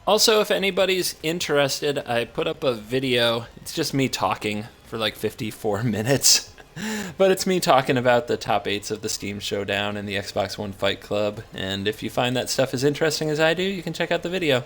Also, if anybody's interested, I put up a video. It's just me talking for like 54 minutes. But it's me talking about the top 8s of the Steam Showdown and the Xbox One Fight Club. And if you find that stuff as interesting as I do, you can check out the video.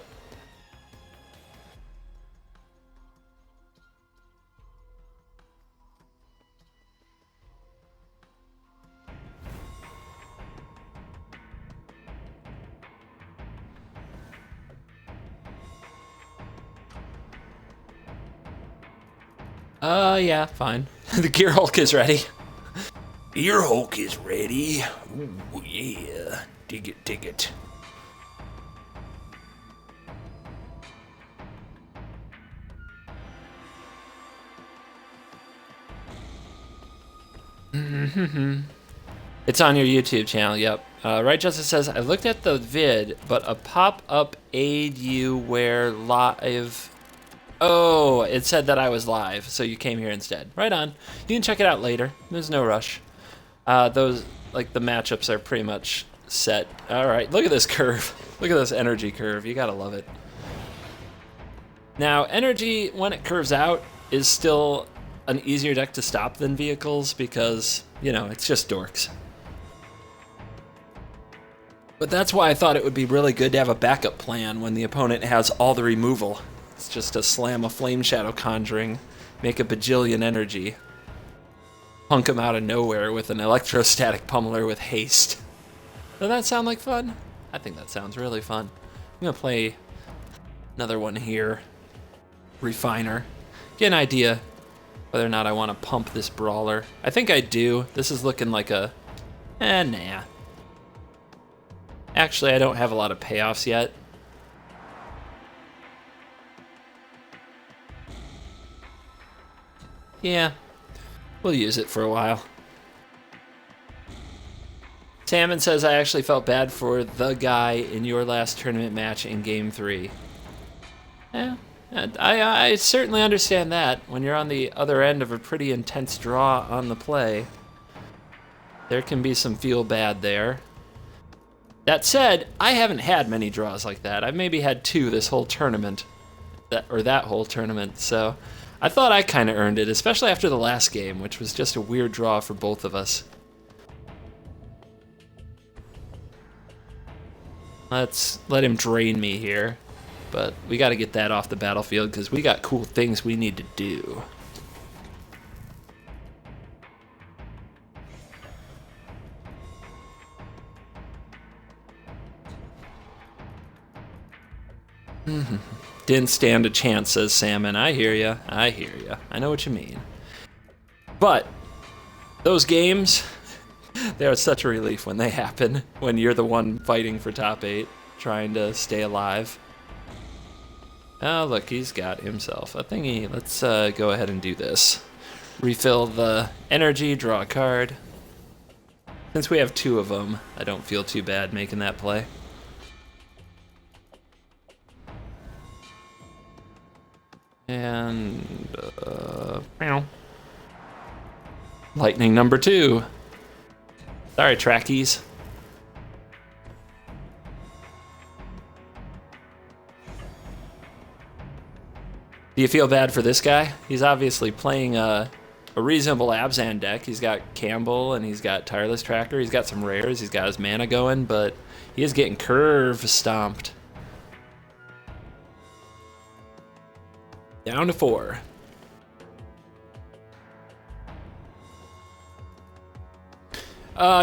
Yeah, fine. The Gear Hulk is ready. Gear Hulk is ready. Ooh, yeah. Dig it, dig it. It's on your YouTube channel, yep. Right Justice says, I looked at the vid, but a pop-up aid you where live... Oh, it said that I was live, so you came here instead. Right on. You can check it out later. There's no rush. Those, like, the matchups are pretty much set. All right, look at this curve. Look at this energy curve. You gotta love it. Now, energy, when it curves out, is still an easier deck to stop than vehicles because, you know, it's just dorks. But that's why I thought it would be really good to have a backup plan when the opponent has all the removal. It's just to slam a Flameshadow Conjuring, make a bajillion energy, punk him out of nowhere with an electrostatic pummeler with haste. Doesn't that sound like fun? I think that sounds really fun. I'm gonna play another one here. Refiner. Get an idea whether or not I want to pump this brawler. I think I do. This is looking like a... nah. Actually, I don't have a lot of payoffs yet. Yeah, we'll use it for a while. Salmon says, I actually felt bad for the guy in your last tournament match in Game 3. Yeah, I certainly understand that. When you're on the other end of a pretty intense draw on the play, there can be some feel bad there. That said, I haven't had many draws like that. I've maybe had 2 this whole tournament, that whole tournament, so I thought I kind of earned it, especially after the last game, which was just a weird draw for both of us. Let's let him drain me here, but we got to get that off the battlefield because we got cool things we need to do. Didn't stand a chance, says Salmon. I hear ya. I hear ya. I know what you mean. But those games, they are such a relief when they happen, when you're the one fighting for top 8, trying to stay alive. Oh, look, he's got himself a thingy. Let's go ahead and do this. Refill the energy, draw a card. Since we have 2 of them, I don't feel too bad making that play. And, lightning number 2. Sorry, trackies. Do you feel bad for this guy? He's obviously playing a reasonable Abzan deck. He's got Campbell and he's got Tireless Tracker. He's got some rares. He's got his mana going, but he is getting curve stomped. Down to 4.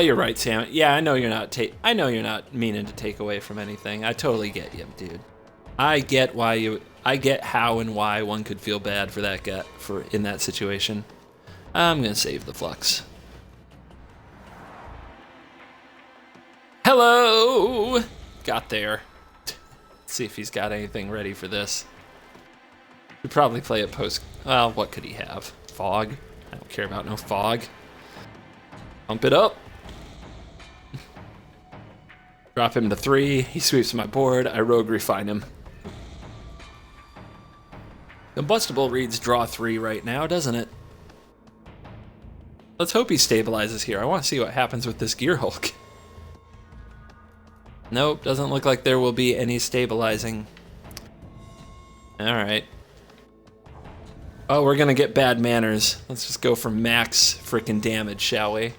You're right, Sam. Yeah, I know you're not. I know you're not meaning to take away from anything. I totally get you, dude. I get why you. I get how and why one could feel bad for that guy in that situation. I'm gonna save the flux. Hello. Got there. Let's see if he's got anything ready for this. We'd probably play it post. Well, what could he have? Fog? I don't care about no fog. Pump it up. Drop him to 3. He sweeps my board. I Rog Refine him. Combustible reads draw 3 right now, doesn't it? Let's hope he stabilizes here. I want to see what happens with this Gear Hulk. Nope, doesn't look like there will be any stabilizing. Alright. Oh, we're gonna get bad manners. Let's just go for max frickin' damage, shall we?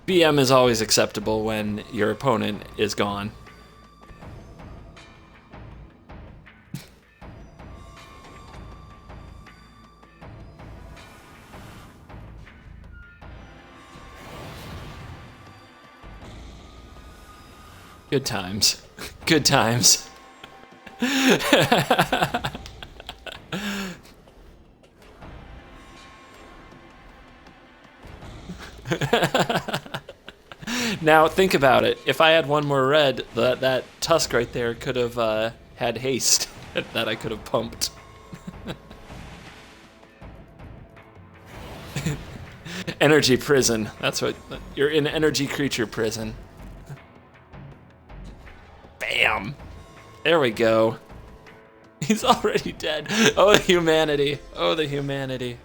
BM is always acceptable when your opponent is gone. Good times. Good times. Now think about it. If I had one more red, that tusk right there could have had haste that I could have pumped. Energy prison. That's what you're in. Energy creature prison. Bam. There we go. He's already dead. Oh, the humanity. Oh, the humanity.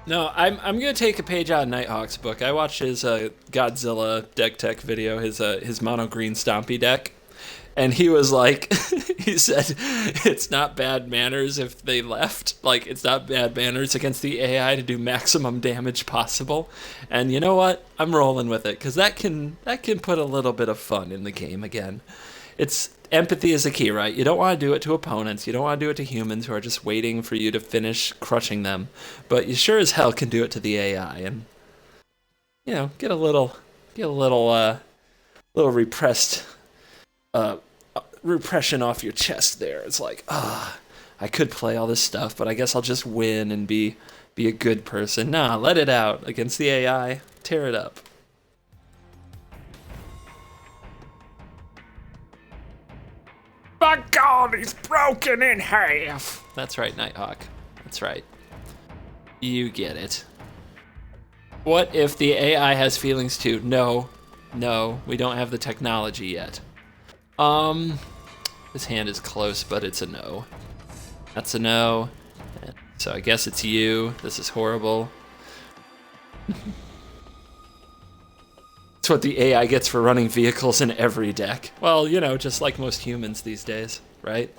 No, I'm gonna take a page out of Nighthawk's book. I watched his Godzilla deck tech video, his mono green Stompy deck, and he was like, he said, it's not bad manners if they left. Like, it's not bad manners against the AI to do maximum damage possible. And you know what? I'm rolling with it because that can put a little bit of fun in the game again. It's empathy is the key, right? You don't want to do it to opponents. You don't want to do it to humans who are just waiting for you to finish crushing them. But you sure as hell can do it to the AI, and you know, get a little repressed repression off your chest there. It's like, I could play all this stuff, but I guess I'll just win and be a good person. Nah, let it out against the AI. Tear it up. My God, he's broken in half. That's right, Nighthawk. That's right. You get it. What if the AI has feelings too? No, we don't have the technology yet. This hand is close, but it's a no. That's a no. So I guess it's you. This is horrible. That's what the AI gets for running vehicles in every deck. Well, you know, just like most humans these days, right?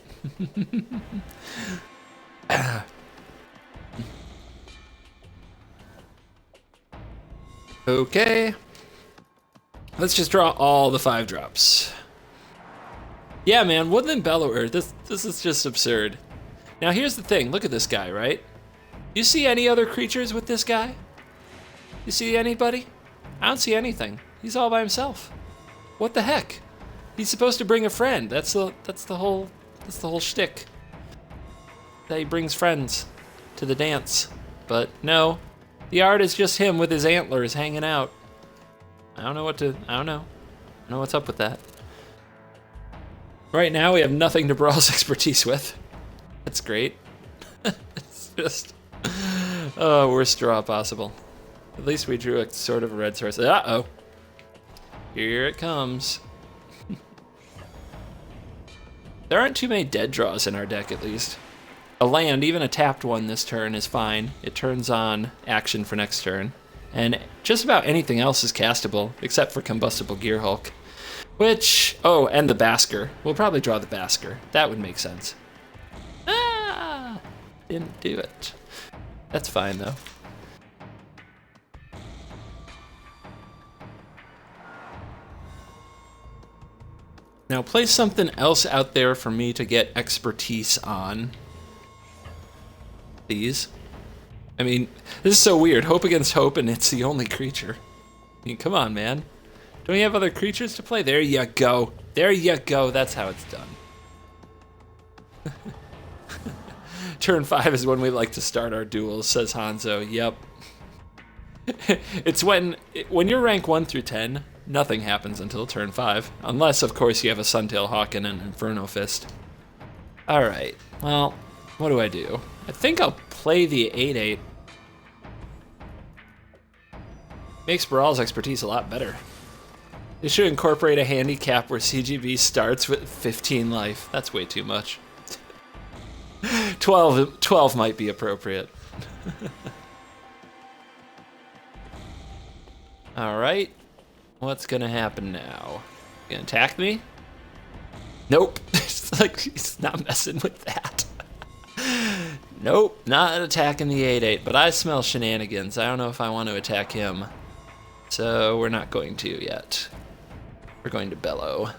Okay. Let's just draw all the 5 drops. Yeah, man, Woodland Bellower, this is just absurd. Now here's the thing, look at this guy, right? You see any other creatures with this guy? You see anybody? I don't see anything. He's all by himself. What the heck? He's supposed to bring a friend. That's the whole shtick. That he brings friends to the dance. But no, the art is just him with his antlers hanging out. I don't know what's up with that. Right now we have nothing to Brawl's expertise with. That's great. It's just, worst draw possible. At least we drew a sort of a red source. Uh-oh. Here it comes. There aren't too many dead draws in our deck, at least. A land, even a tapped one this turn, is fine. It turns on action for next turn. And just about anything else is castable, except for Combustible Gearhulk. Which, and the Basker. We'll probably draw the Basker. That would make sense. Ah! Didn't do it. That's fine, though. Now place something else out there for me to get expertise on. Please. I mean, this is so weird. Hope against hope, and it's the only creature. I mean, come on, man. Don't we have other creatures to play? There you go. There you go. That's how it's done. Turn 5 is when we like to start our duels, says Hanzo. Yep. It's when you're rank 1 through 10, nothing happens until turn 5. Unless, of course, you have a Suntail Hawk and an Inferno Fist. Alright, well, what do? I think I'll play the 8/8. Makes Barals expertise a lot better. They should incorporate a handicap where CGB starts with 15 life. That's way too much. 12 might be appropriate. Alright. What's gonna happen now? You gonna attack me? Nope. It's like he's not messing with that. Nope, not attacking the 8-8, but I smell shenanigans. I don't know if I want to attack him. So we're not going to yet. We're going to bellow.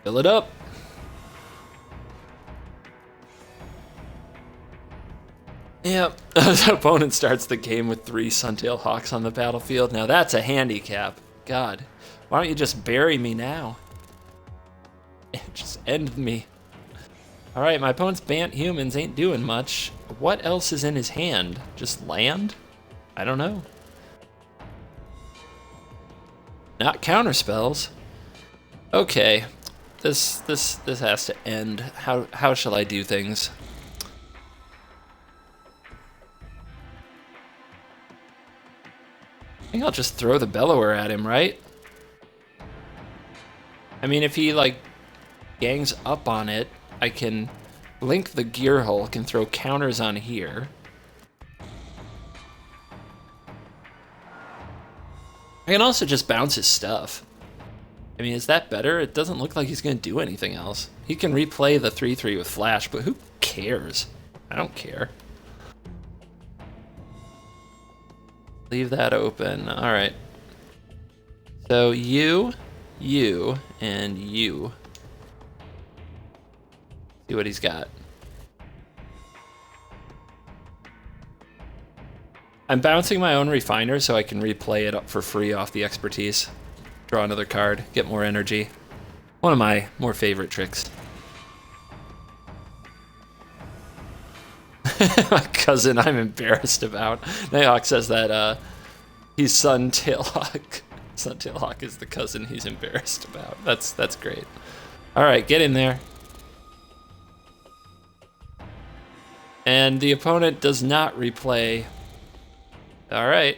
Fill it up. Yep, the opponent starts the game with 3 Suntail Hawks on the battlefield. Now that's a handicap. God, why don't you just bury me now? Just end me. Alright, my opponent's Bant humans ain't doing much. What else is in his hand? Just land? I don't know. Not counter spells. Okay, this has to end. How shall I do things? I think I'll just throw the bellower at him, right? I mean, if he, like, gangs up on it, I can link the gear hulk and throw counters on here. I can also just bounce his stuff. I mean, is that better? It doesn't look like he's going to do anything else. He can replay the 3-3 with flash, but who cares? I don't care. Leave that open. All right. So you, and you. See what he's got. I'm bouncing my own refiner so I can replay it up for free off the expertise. Draw another card, get more energy. One of my more favorite tricks. My cousin I'm embarrassed about. Nighthawk says that he's Suntailhawk. Suntailhawk is the cousin he's embarrassed about. That's great. Alright, get in there. And the opponent does not replay. Alright.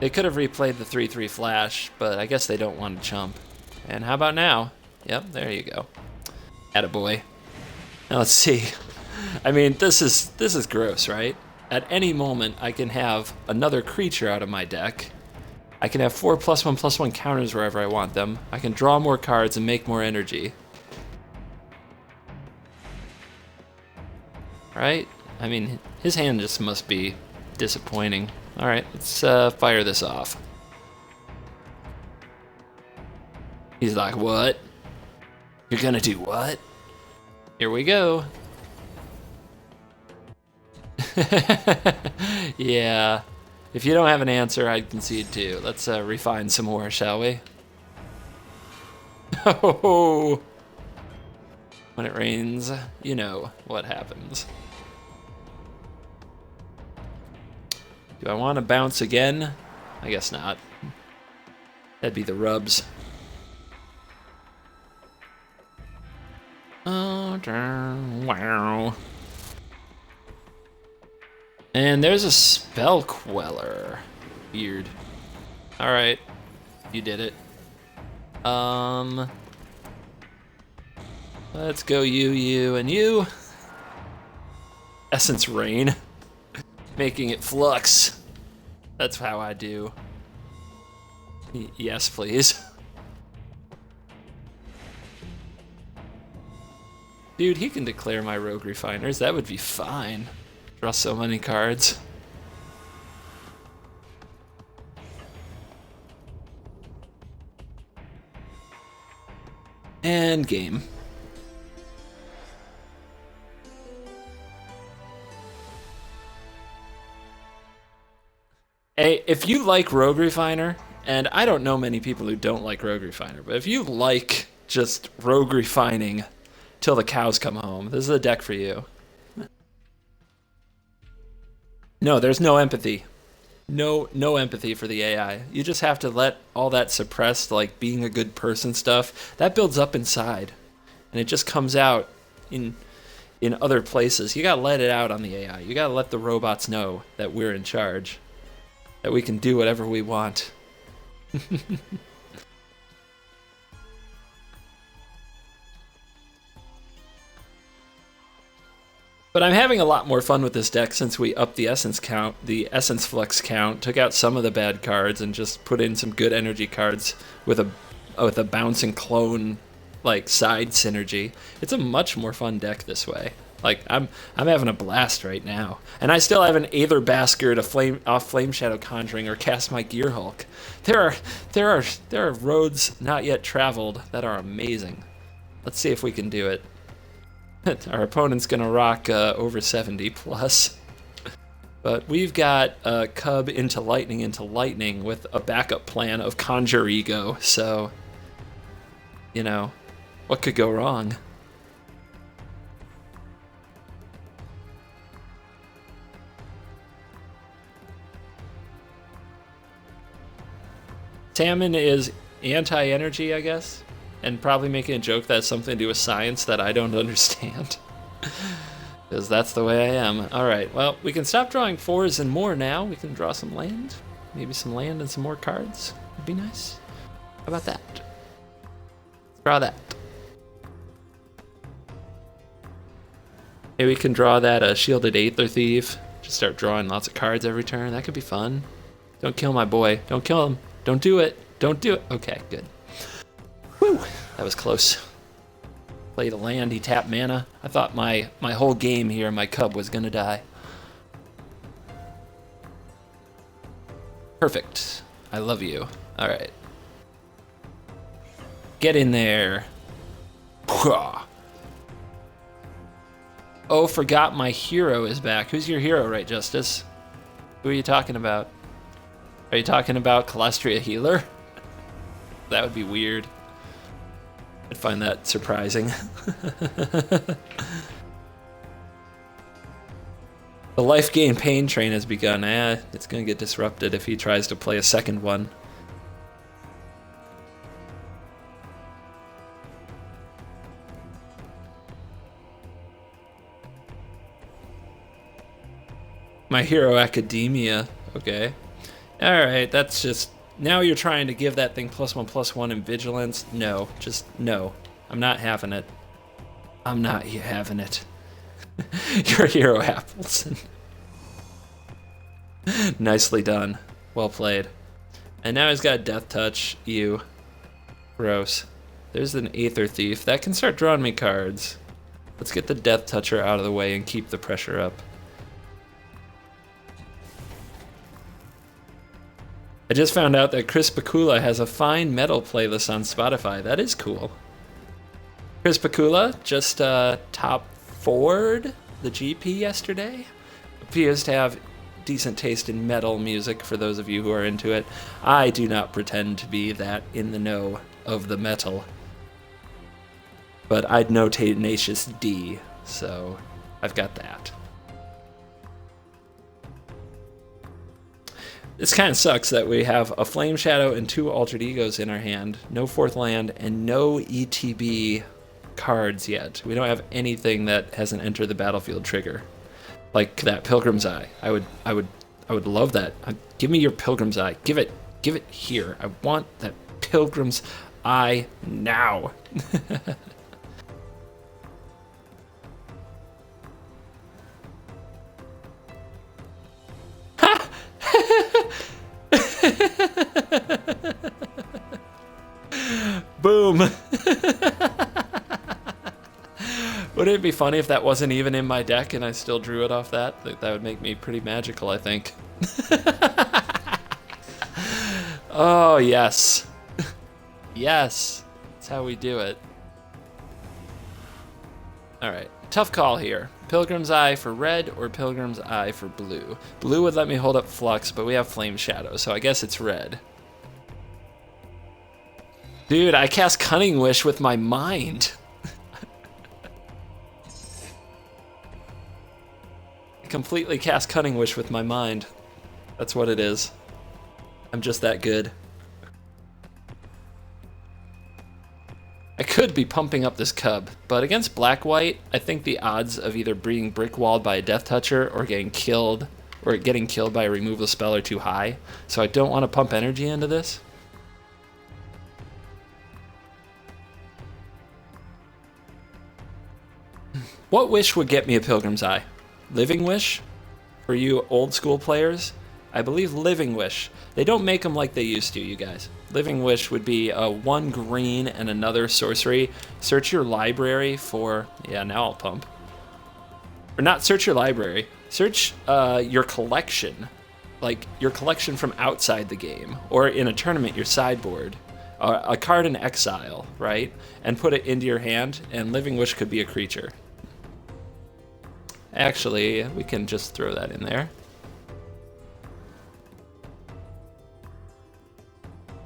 They could have replayed the 3-3 flash, but I guess they don't want to chump. And how about now? Yep, there you go. Attaboy. Now let's see. I mean, this is gross, right? At any moment, I can have another creature out of my deck. I can have 4+1/+1 counters wherever I want them. I can draw more cards and make more energy. Right? I mean, his hand just must be disappointing. Alright, let's fire this off. He's like, what? You're gonna do what? Here we go. Yeah. If you don't have an answer, I'd concede too. Let's refine some more, shall we? Oh, when it rains, you know what happens. Do I want to bounce again? I guess not. That'd be the rubs. Oh, wow. And there's a spell queller. Weird. Alright. You did it. Let's go you, and you. Essence Rain. Making it flux. That's how I do. Yes, please. Dude, he can declare my Rog Refiners. That would be fine. Draw so many cards. And game. Hey, if you like Rog Refiner, and I don't know many people who don't like Rog Refiner, but if you like just Rog Refining till the cows come home, this is a deck for you. No, there's no empathy. No empathy for the AI. You just have to let all that suppressed, like, being a good person stuff, that builds up inside. and it just comes out in other places. You gotta let it out on the AI. You gotta let the robots know that we're in charge, that we can do whatever we want. But I'm having a lot more fun with this deck since we upped the essence count, the essence flux count, took out some of the bad cards, and just put in some good energy cards with a bouncing clone like side synergy. It's a much more fun deck this way. Like I'm having a blast right now, and I still haven't either basker to Flameshadow Conjuring or cast my Gear Hulk. There are roads not yet traveled that are amazing. Let's see if we can do it. Our opponent's gonna rock over 70 plus. But we've got Cub into lightning with a backup plan of Conjure Ego, so, you know, what could go wrong? Salmon is anti-energy, I guess? And probably making a joke that has something to do with science that I don't understand. Because that's the way I am. Alright, well, we can stop drawing 4s and more now. We can draw some land. Maybe some land and some more cards. Would be nice. How about that? Let's draw that. Maybe we can draw that Shielded Aether Thief. Just start drawing lots of cards every turn. That could be fun. Don't kill my boy. Don't kill him. Don't do it. Don't do it. Okay, good. Whew, that was close. Played a land, he tapped mana. I thought my whole game here, my Cub, was gonna die. Perfect. I love you. Alright. Get in there. Oh, forgot my hero is back. Who's your hero, right, Justice? Who are you talking about? Are you talking about Calastria Healer? That would be weird. I'd find that surprising. The life gain pain train has begun. It's gonna get disrupted if he tries to play a second one. My Hero Academia. Okay. Alright, that's just... Now you're trying to give that thing +1/+1 in vigilance? No, just no. I'm not having it. I'm not having it. Your hero Appleton. Nicely done. Well played. And now he's got Death Touch. Ew. Gross. There's an Aether Thief. That can start drawing me cards. Let's get the Death Toucher out of the way and keep the pressure up. I just found out that Chris Bakula has a fine metal playlist on Spotify. That is cool. Chris Bakula just top 4'd the GP yesterday. Appears to have decent taste in metal music for those of you who are into it. I do not pretend to be that in the know of the metal. But I'd know Tenacious D, so I've got that. This kind of sucks that we have a Flameshadow and 2 Altered Egos in our hand, no 4th land, and no ETB cards yet. We don't have anything that hasn't entered the battlefield trigger, like that Pilgrim's Eye. I would love that. Give me your Pilgrim's Eye. Give it here. I want that Pilgrim's Eye now. Boom. Wouldn't it be funny if that wasn't even in my deck and I still drew it off that? That would make me pretty magical, I think. Oh, yes. Yes. That's how we do it. Alright, tough call here. Pilgrim's Eye for red or Pilgrim's Eye for blue? Blue would let me hold up Flux, but we have Flameshadow, so I guess it's red. Dude, I cast Cunning Wish with my mind. I completely cast Cunning Wish with my mind. That's what it is. I'm just that good. I could be pumping up this cub, but against black-white, I think the odds of either being brick-walled by a death toucher or getting killed by a removal spell are too high, so I don't want to pump energy into this. What wish would get me a Pilgrim's Eye? Living Wish? For you old school players, I believe Living Wish. They don't make them like they used to, you guys. Living Wish would be 1 green and another sorcery. Search your library for... Yeah, now I'll pump. Or not search your library. Search your collection. Like, your collection from outside the game. Or in a tournament, your sideboard. A card in exile, right? And put it into your hand, and Living Wish could be a creature. Actually, we can just throw that in there.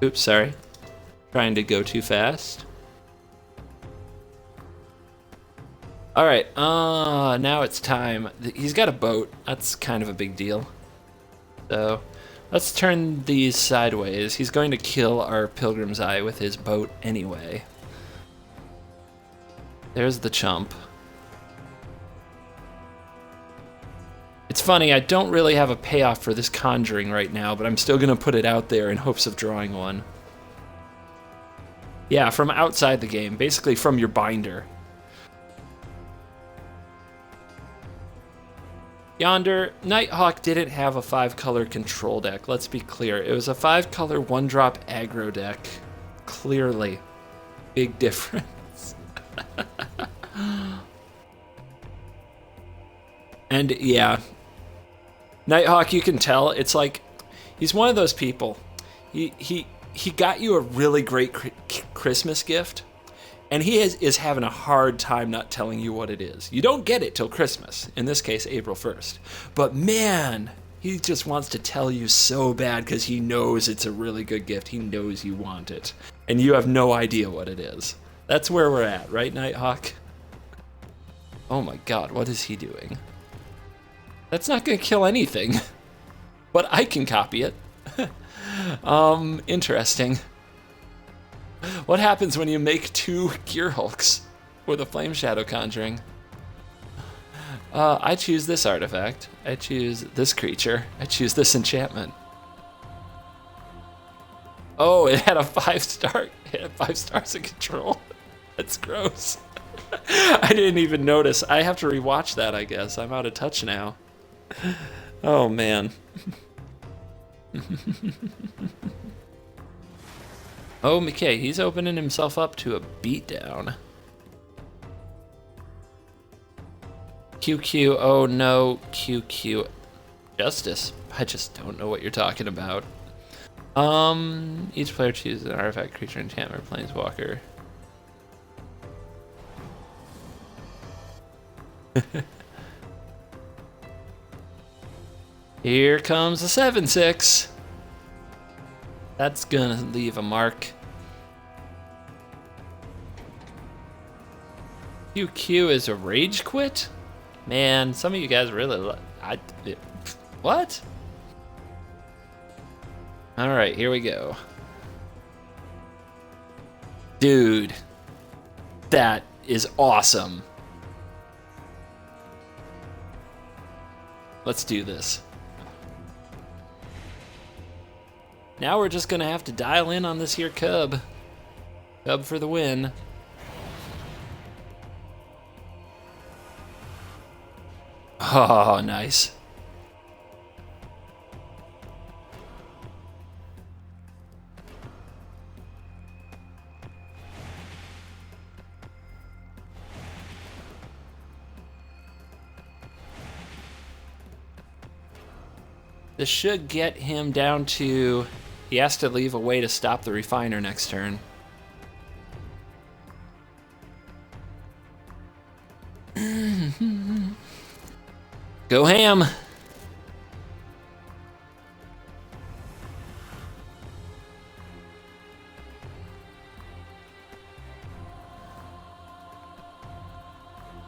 Oops, sorry. Trying to go too fast. Alright, now it's time. He's got a boat. That's kind of a big deal. So, let's turn these sideways. He's going to kill our Pilgrim's Eye with his boat anyway. There's the chump. It's funny, I don't really have a payoff for this conjuring right now, but I'm still going to put it out there in hopes of drawing one. Yeah, from outside the game, basically from your binder. Yonder, Nighthawk didn't have a 5-color control deck, let's be clear. It was a 5-color 1-drop aggro deck. Clearly. Big difference. And yeah, Nighthawk, you can tell, it's like, he's one of those people. He got you a really great Christmas gift, and he is having a hard time not telling you what it is. You don't get it till Christmas, in this case, April 1st. But man, he just wants to tell you so bad because he knows it's a really good gift. He knows you want it, and you have no idea what it is. That's where we're at, right, Nighthawk? Oh my god, what is he doing? That's not going to kill anything, but I can copy it. Interesting. What happens when you make 2 Gear Hulks with a Flameshadow conjuring? I choose this artifact. I choose this creature. I choose this enchantment. Oh, it had a 5-star. It had 5 stars of control. That's gross. I didn't even notice. I have to rewatch that, I guess. I'm out of touch now. Oh, man. Oh, McKay, he's opening himself up to a beatdown. QQ, oh no, QQ. Justice. I just don't know what you're talking about. Each player chooses an artifact, creature, enchantment, or planeswalker. Here comes the 7/6. That's gonna leave a mark. QQ is a rage quit? Man, some of you guys really what? Alright, here we go. Dude, that is awesome. Let's do this. Now we're just gonna have to dial in on this here cub. Cub for the win. Oh, nice. This should get him down to... He has to leave a way to stop the refiner next turn. Go ham!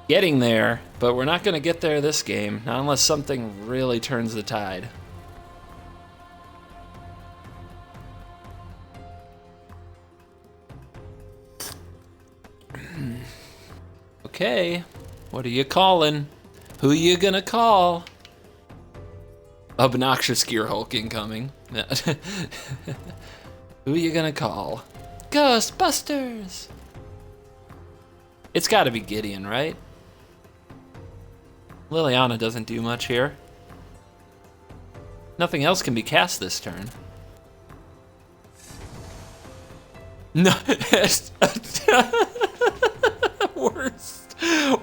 Getting there, but we're not going to get there this game, not unless something really turns the tide. Okay. What are you calling? Who you gonna call? Obnoxious Gear Hulk incoming. Who you gonna call? Ghostbusters! It's gotta be Gideon, right? Liliana doesn't do much here. Nothing else can be cast this turn. No.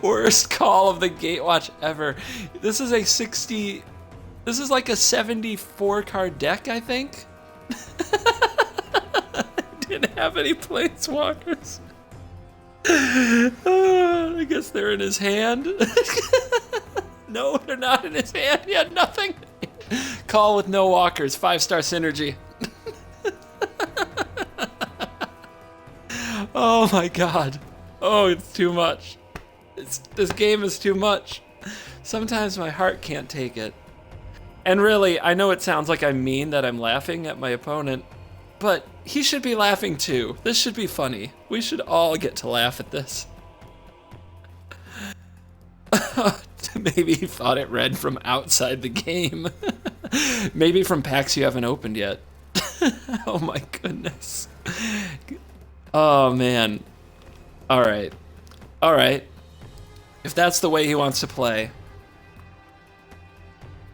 Worst call of the Gatewatch ever. This is a 60... This is like a 74 card deck, I think. Didn't have any planeswalkers. I guess they're in his hand. No, they're not in his hand. He had nothing. Call with no walkers. 5-star synergy. Oh my god. Oh, it's too much. This game is too much. Sometimes my heart can't take it. And really, I know it sounds like I'm mean that I'm laughing at my opponent, but he should be laughing too. This should be funny. We should all get to laugh at this. Maybe he thought it read from outside the game. Maybe from packs you haven't opened yet. Oh my goodness. Oh man. All right. If that's the way he wants to play,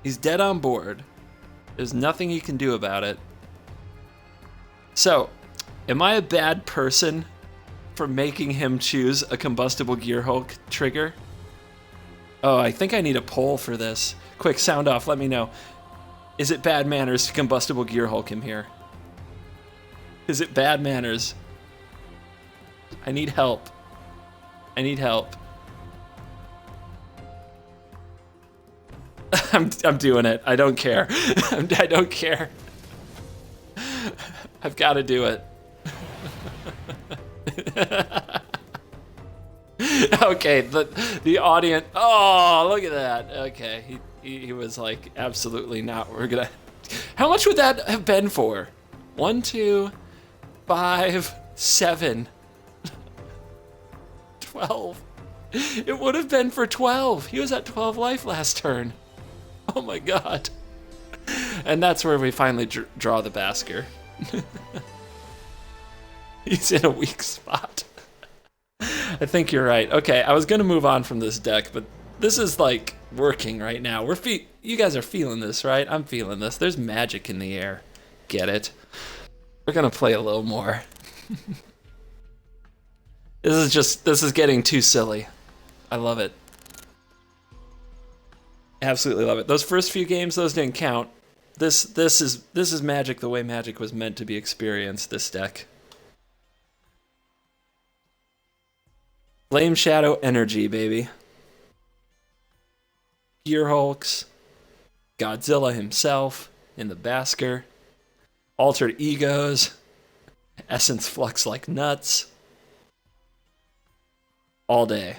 he's dead on board. There's nothing he can do about it. So, am I a bad person for making him choose a Combustible Gear Hulk trigger? Oh, I think I need a poll for this. Quick, sound off, let me know. Is it bad manners to Combustible Gear Hulk him here? Is it bad manners? I need help. I need help. I'm doing it. I don't care. I don't care. I've got to do it. Okay, the audience. Oh, look at that. Okay, he was like, absolutely not. We're gonna. How much would that have been for? 1, 2, 5, 7, 12. It would have been for 12. He was at 12 life last turn. Oh my god. And that's where we finally draw the basker. He's in a weak spot. I think you're right. Okay, I was gonna move on from this deck, but this is like working right now. You guys are feeling this, right? I'm feeling this. There's magic in the air. Get it? We're gonna play a little more. This is getting too silly. I love it. Absolutely love it. Those first few games, those didn't count. This is Magic the way Magic was meant to be experienced, this deck. Flameshadow energy, baby. Gear Hulks, Godzilla himself in the basker, altered egos, essence flux like nuts. All day.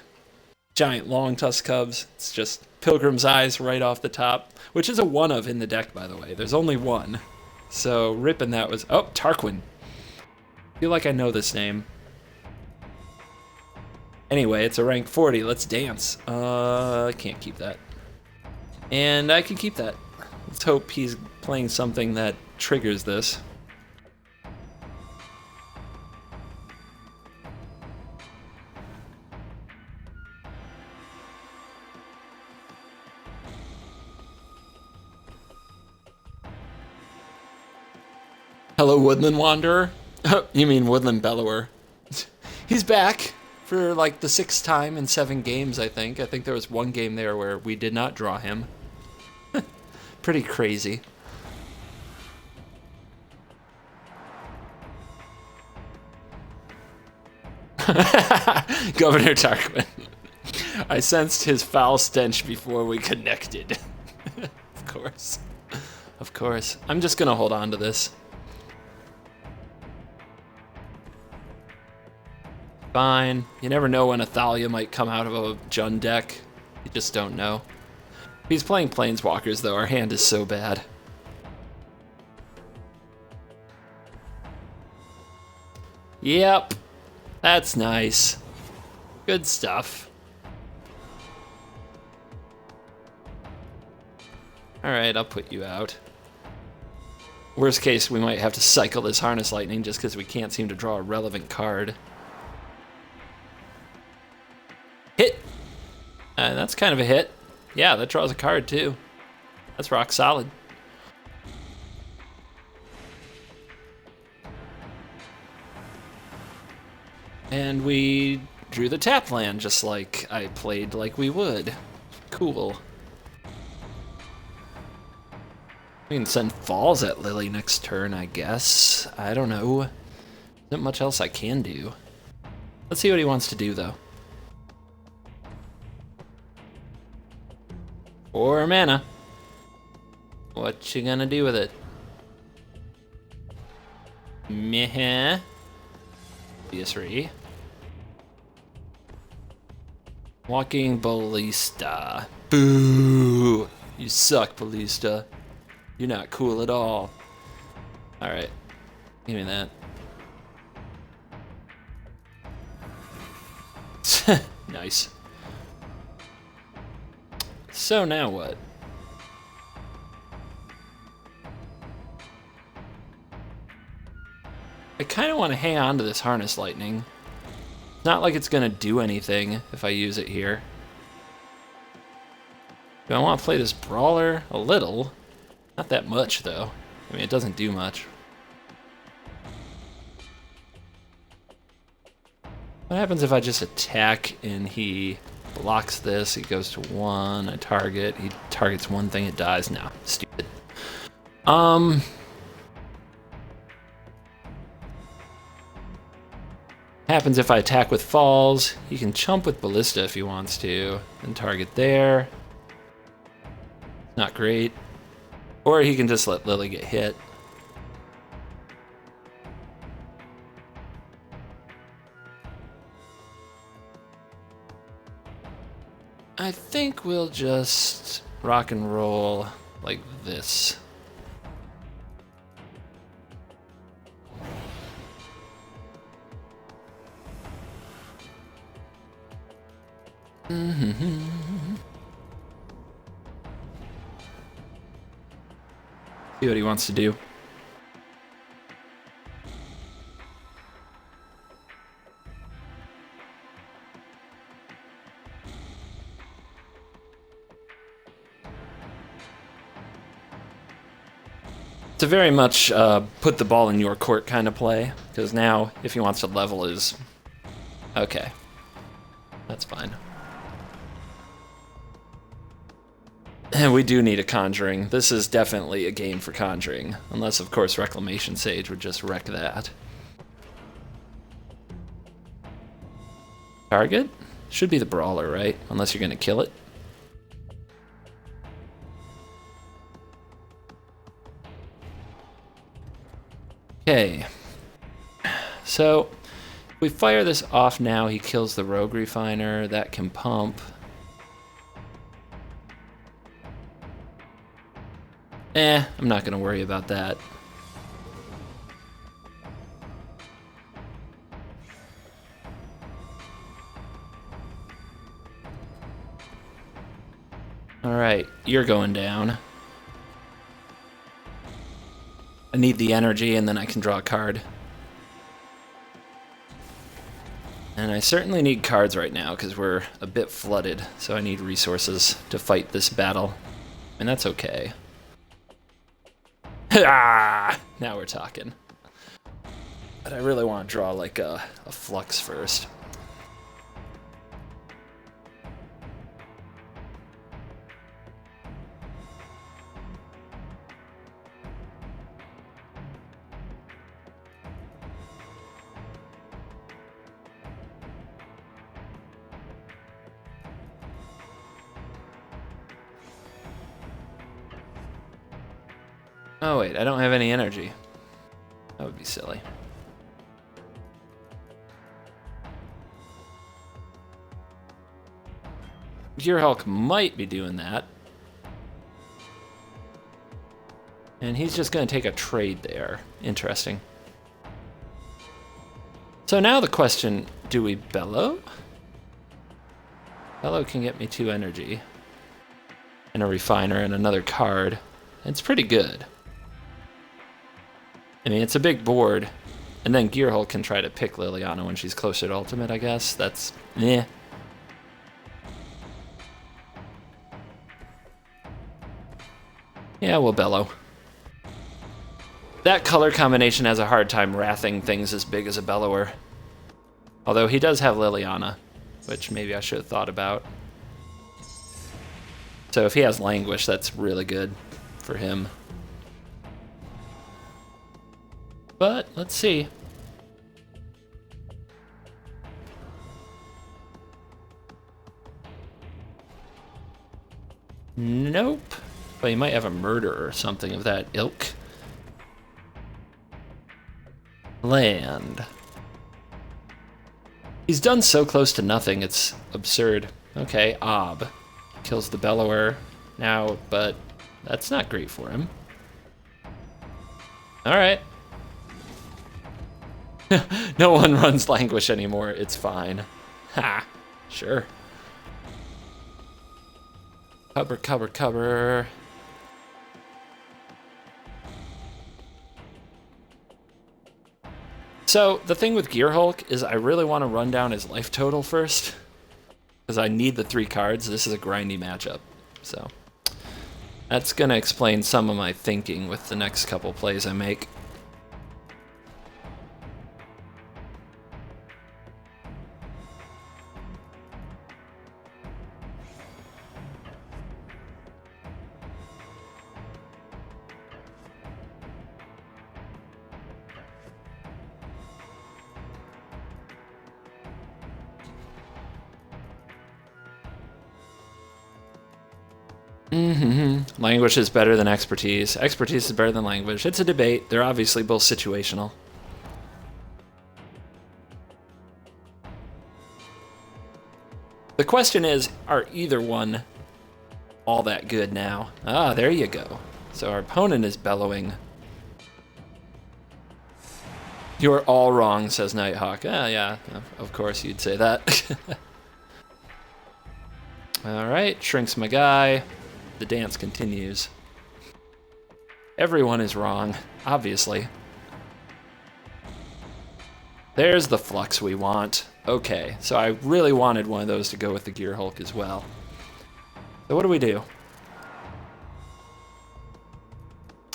Giant longtusk cubs. It's just Pilgrim's Eyes right off the top, which is a one of in the deck, by the way. There's only one. So ripping that was... Oh, Tarquin. I feel like I know this name. Anyway, it's a rank 40. Let's dance. I can't keep that. And I can keep that. Let's hope he's playing something that triggers this. Hello, Woodland Wanderer. You mean Woodland Bellower. He's back for like the 6th time in 7 games, I think. I think there was one game there where we did not draw him. Pretty crazy. Governor Tarquin. I sensed his foul stench before we connected. Of course. Of course. I'm just gonna hold on to this. Fine. You never know when a Thalia might come out of a Jund deck. You just don't know. If he's playing Planeswalkers, though, our hand is so bad. Yep. That's nice. Good stuff. Alright, I'll put you out. Worst case, we might have to cycle this Harness Lightning just because we can't seem to draw a relevant card. Hit! That's kind of a hit. Yeah, that draws a card too. That's rock solid. And we drew the tap land just like I played like we would. Cool. We can send Falls at Lily next turn, I guess. I don't know. Isn't much else I can do. Let's see what he wants to do, though. 4 mana. What you gonna do with it? Meh. PS3. Walking Ballista. Boo! You suck, Ballista. You're not cool at all. Alright. Give me that. Nice. So now what? I kind of want to hang on to this Harness Lightning. It's not like it's going to do anything if I use it here. Do I want to play this Brawler? A little. Not that much, though. I mean, it doesn't do much. What happens if I just attack and he blocks this? He goes to 1, I target. He targets one thing, it dies. No, stupid. Happens if I attack with Falls. He can chump with Ballista if he wants to, and target there. Not great. Or he can just let Lily get hit. I think we'll just rock and roll like this. See what he wants to do. It's a very much put the ball in your court kind of play, because now if he wants to level his... Okay. That's fine. And we do need a Conjuring. This is definitely a game for Conjuring. Unless, of course, Reclamation Sage would just wreck that. Target? Should be the Brawler, right? Unless you're going to kill it. Okay. So, if we fire this off now, he kills the Rog Refiner. That can pump. I'm not going to worry about that. Alright, you're going down. I need the energy and then I can draw a card. And I certainly need cards right now because we're a bit flooded, so I need resources to fight this battle. And that's okay. Ah, now we're talking. But I really want to draw like a flux first. Oh wait, I don't have any energy. That would be silly. Your Hulk might be doing that. And he's just going to take a trade there. Interesting. So now the question, do we bellow? Bellow can get me 2 energy. and a refiner and another card. It's pretty good. I mean, it's a big board. And then Gearhulk can try to pick Liliana when she's closer to ultimate, I guess. That's eh. Yeah, we'll bellow. That color combination has a hard time wrathing things as big as a bellower. Although he does have Liliana, which maybe I should have thought about. So if he has Languish, that's really good for him. But let's see. Nope. But he might have a murder or something of that ilk. Land. He's done so close to nothing, it's absurd. Okay, Ob. Kills the bellower now, but that's not great for him. Alright. No one runs Languish anymore, it's fine. Ha! Sure. Cover, cover, cover. So, the thing with Gearhulk is I really want to run down his life total first. Because I need the 3 cards. This is a grindy matchup. So, that's going to explain some of my thinking with the next couple plays I make. Language is better than expertise. Expertise is better than language. It's a debate. They're obviously both situational. The question is, are either one all that good now? Ah, there you go. So our opponent is bellowing. You're all wrong, says Nighthawk. Ah, yeah, of course you'd say that. All right, shrinks my guy. The dance continues. Everyone is wrong, obviously. There's the flux we want. Okay, so I really wanted one of those to go with the Gearhulk as well. So what do?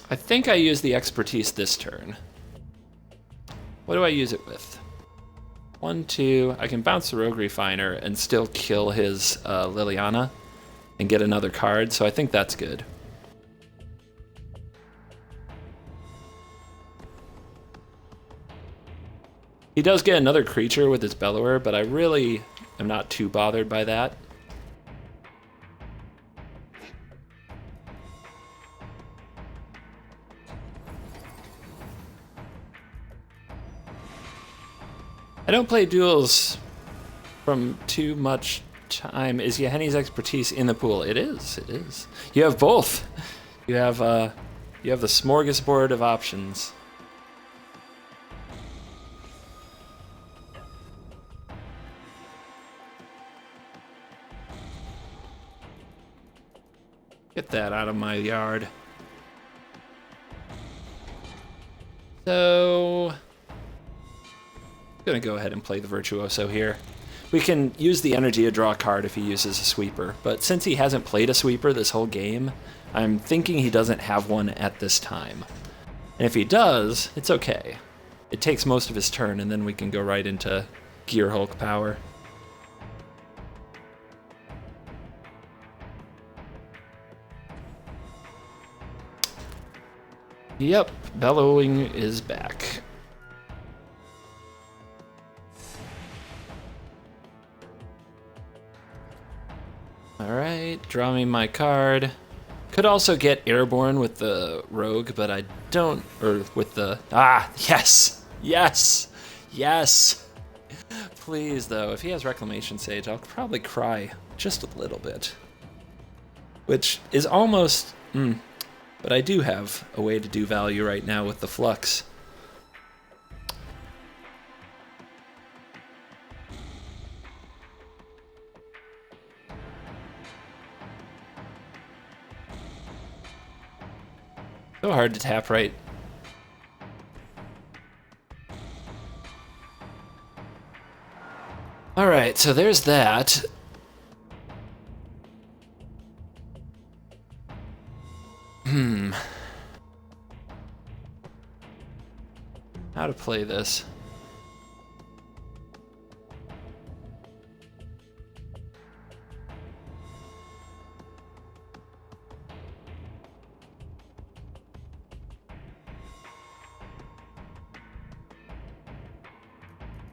I think I use the expertise this turn. What do I use it with? 1, 2, I can bounce the Rog Refiner and still kill his Liliana and get another card, so I think that's good. He does get another creature with his bellower, but I really am not too bothered by that. I don't play Duels from too much time. Is Yahenni's expertise in the pool? It is. It is. You have both. You have the smorgasbord of options. Get that out of my yard. So, I'm gonna go ahead and play the Virtuoso here. We can use the energy to draw a card if he uses a sweeper, but since he hasn't played a sweeper this whole game, I'm thinking he doesn't have one at this time. And if he does, it's okay. It takes most of his turn, and then we can go right into Gearhulk power. Yep, bellowing is back. Alright, draw me my card. Could also get airborne with the rogue, but I don't, or with the, yes! Yes! Yes! Please, though, if he has Reclamation Sage, I'll probably cry just a little bit. Which is almost, but I do have a way to do value right now with the flux. So hard to tap right. Alright, so there's that. How to play this.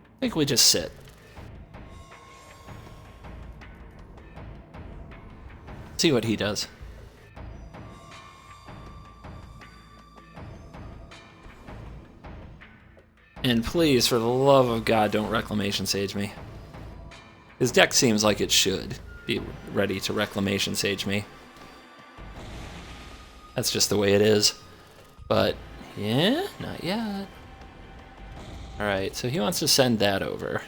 I think we just sit. See what he does. And please, for the love of God, don't Reclamation Sage me. His deck seems like it should be ready to Reclamation Sage me. That's just the way it is. But, yeah, not yet. Alright, so he wants to send that over.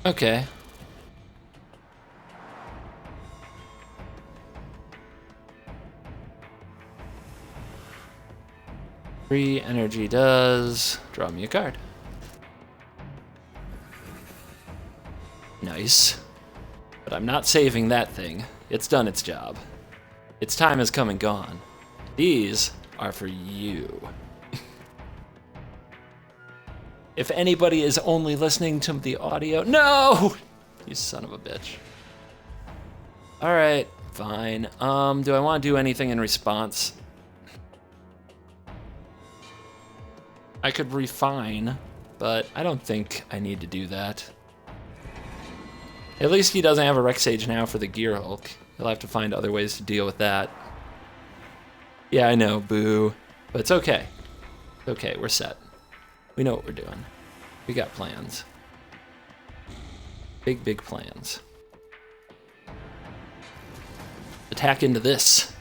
Okay. Free energy does draw me a card. Nice. But I'm not saving that thing. It's done its job. Its time has come and gone. These are for you. If anybody is only listening to the audio, no! You son of a bitch. Alright, fine. Do I want to do anything in response? I could refine, but I don't think I need to do that. At least he doesn't have a Rec Sage now for the Gear Hulk. He'll have to find other ways to deal with that. Yeah, I know, boo. But it's okay. It's okay, we're set. We know what we're doing. We got plans. Big, big plans. Attack into this.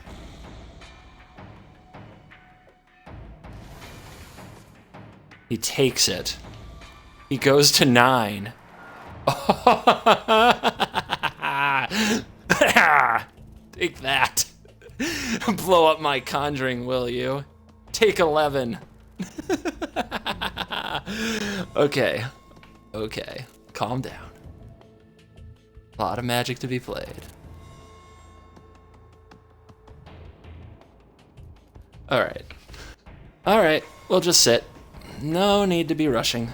He takes it. He goes to 9. Take that. Blow up my conjuring, will you? Take 11. Okay. Okay. Calm down. A lot of magic to be played. Alright. Alright, we'll just sit. No need to be rushing.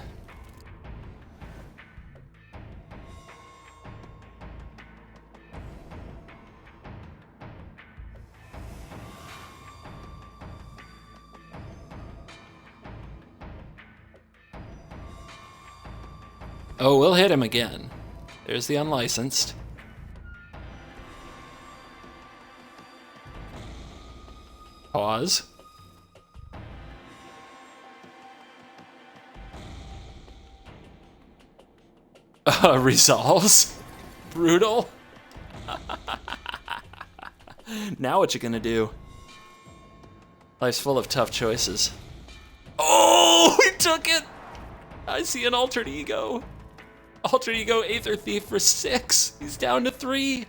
Oh, we'll hit him again. There's the unlicensed. Pause. Resolves. Brutal. Now what you gonna do? Life's full of tough choices. Oh, he took it! I see an altered ego. Altered ego Aether Thief for 6. He's down to 3.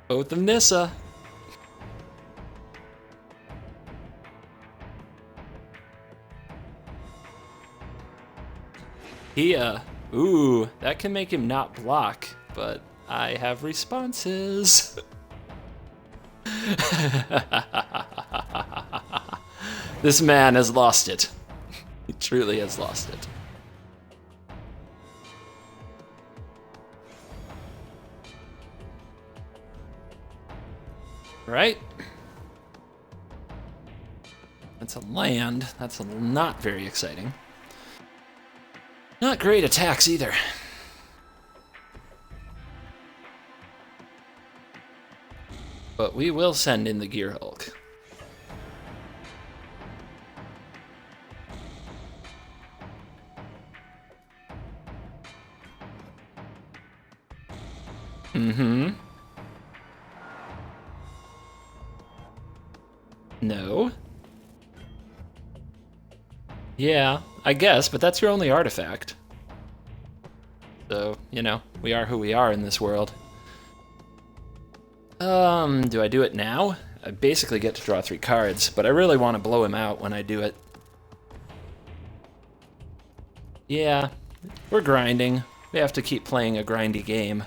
Both of Nissa. Ooh, that can make him not block, but I have responses. This man has lost it. He truly has lost it. Right? That's a land. That's not very exciting. Not great attacks either. But we will send in the Gear Hulk. Mm-hmm. No. Yeah, I guess, but that's your only artifact. So, you know, we are who we are in this world. Do I do it now? I basically get to draw 3 cards, but I really want to blow him out when I do it. Yeah, we're grinding. We have to keep playing a grindy game.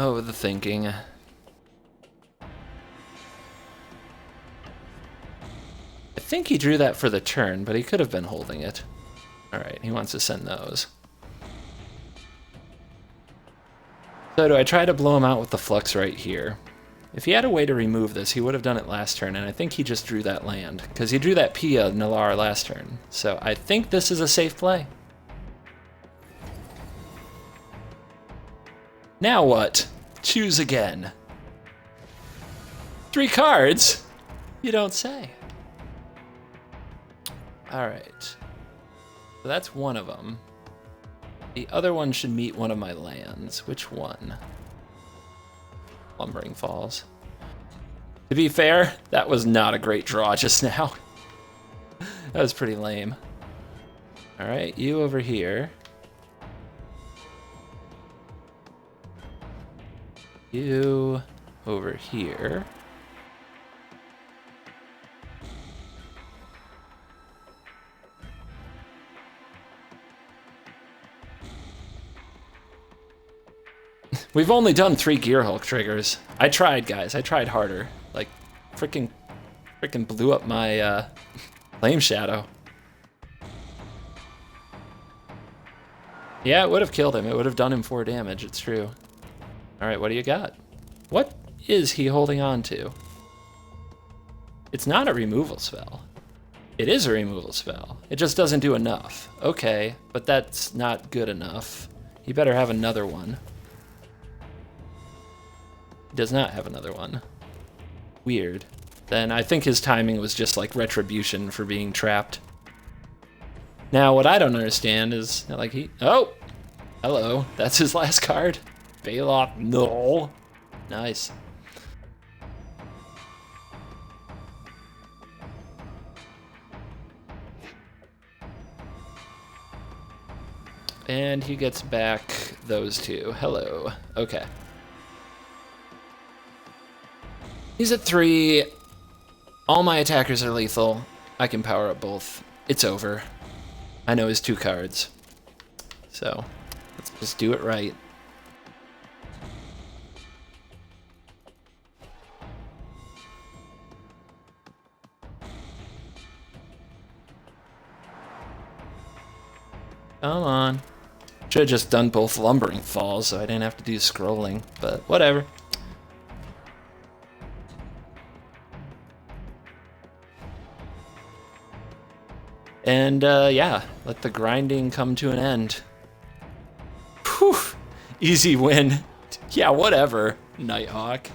Oh, the thinking. I think he drew that for the turn, but he could have been holding it. Alright, he wants to send those. So do I try to blow him out with the flux right here? If he had a way to remove this, he would have done it last turn, and I think he just drew that land, because he drew that Pia Nalar last turn. So I think this is a safe play. Now what? Choose again. 3 cards? You don't say. Alright. So that's one of them. The other one should meet one of my lands. Which one? Lumbering Falls. To be fair, that was not a great draw just now. That was pretty lame. Alright, you over here. You over here. We've only done 3 Gearhulk triggers. I tried, guys. I tried harder. Like, freaking blew up my Flameshadow. Yeah, it would have killed him. It would have done him 4 damage. It's true. All right, what do you got? What is he holding on to? It's not a removal spell. It is a removal spell. It just doesn't do enough. Okay, but that's not good enough. He better have another one. He does not have another one. Weird. Then I think his timing was just like retribution for being trapped. Now, what I don't understand is, like, oh! Hello, that's his last card. Bailoff, no. Nice. And he gets back those 2. Hello. Okay. He's at 3. All my attackers are lethal. I can power up both. It's over. I know his 2 cards. So, let's just do it right. Come on. Should have just done both Lumbering Falls so I didn't have to do scrolling, but whatever. And yeah, let the grinding come to an end. Whew, easy win. Yeah, whatever, Nighthawk.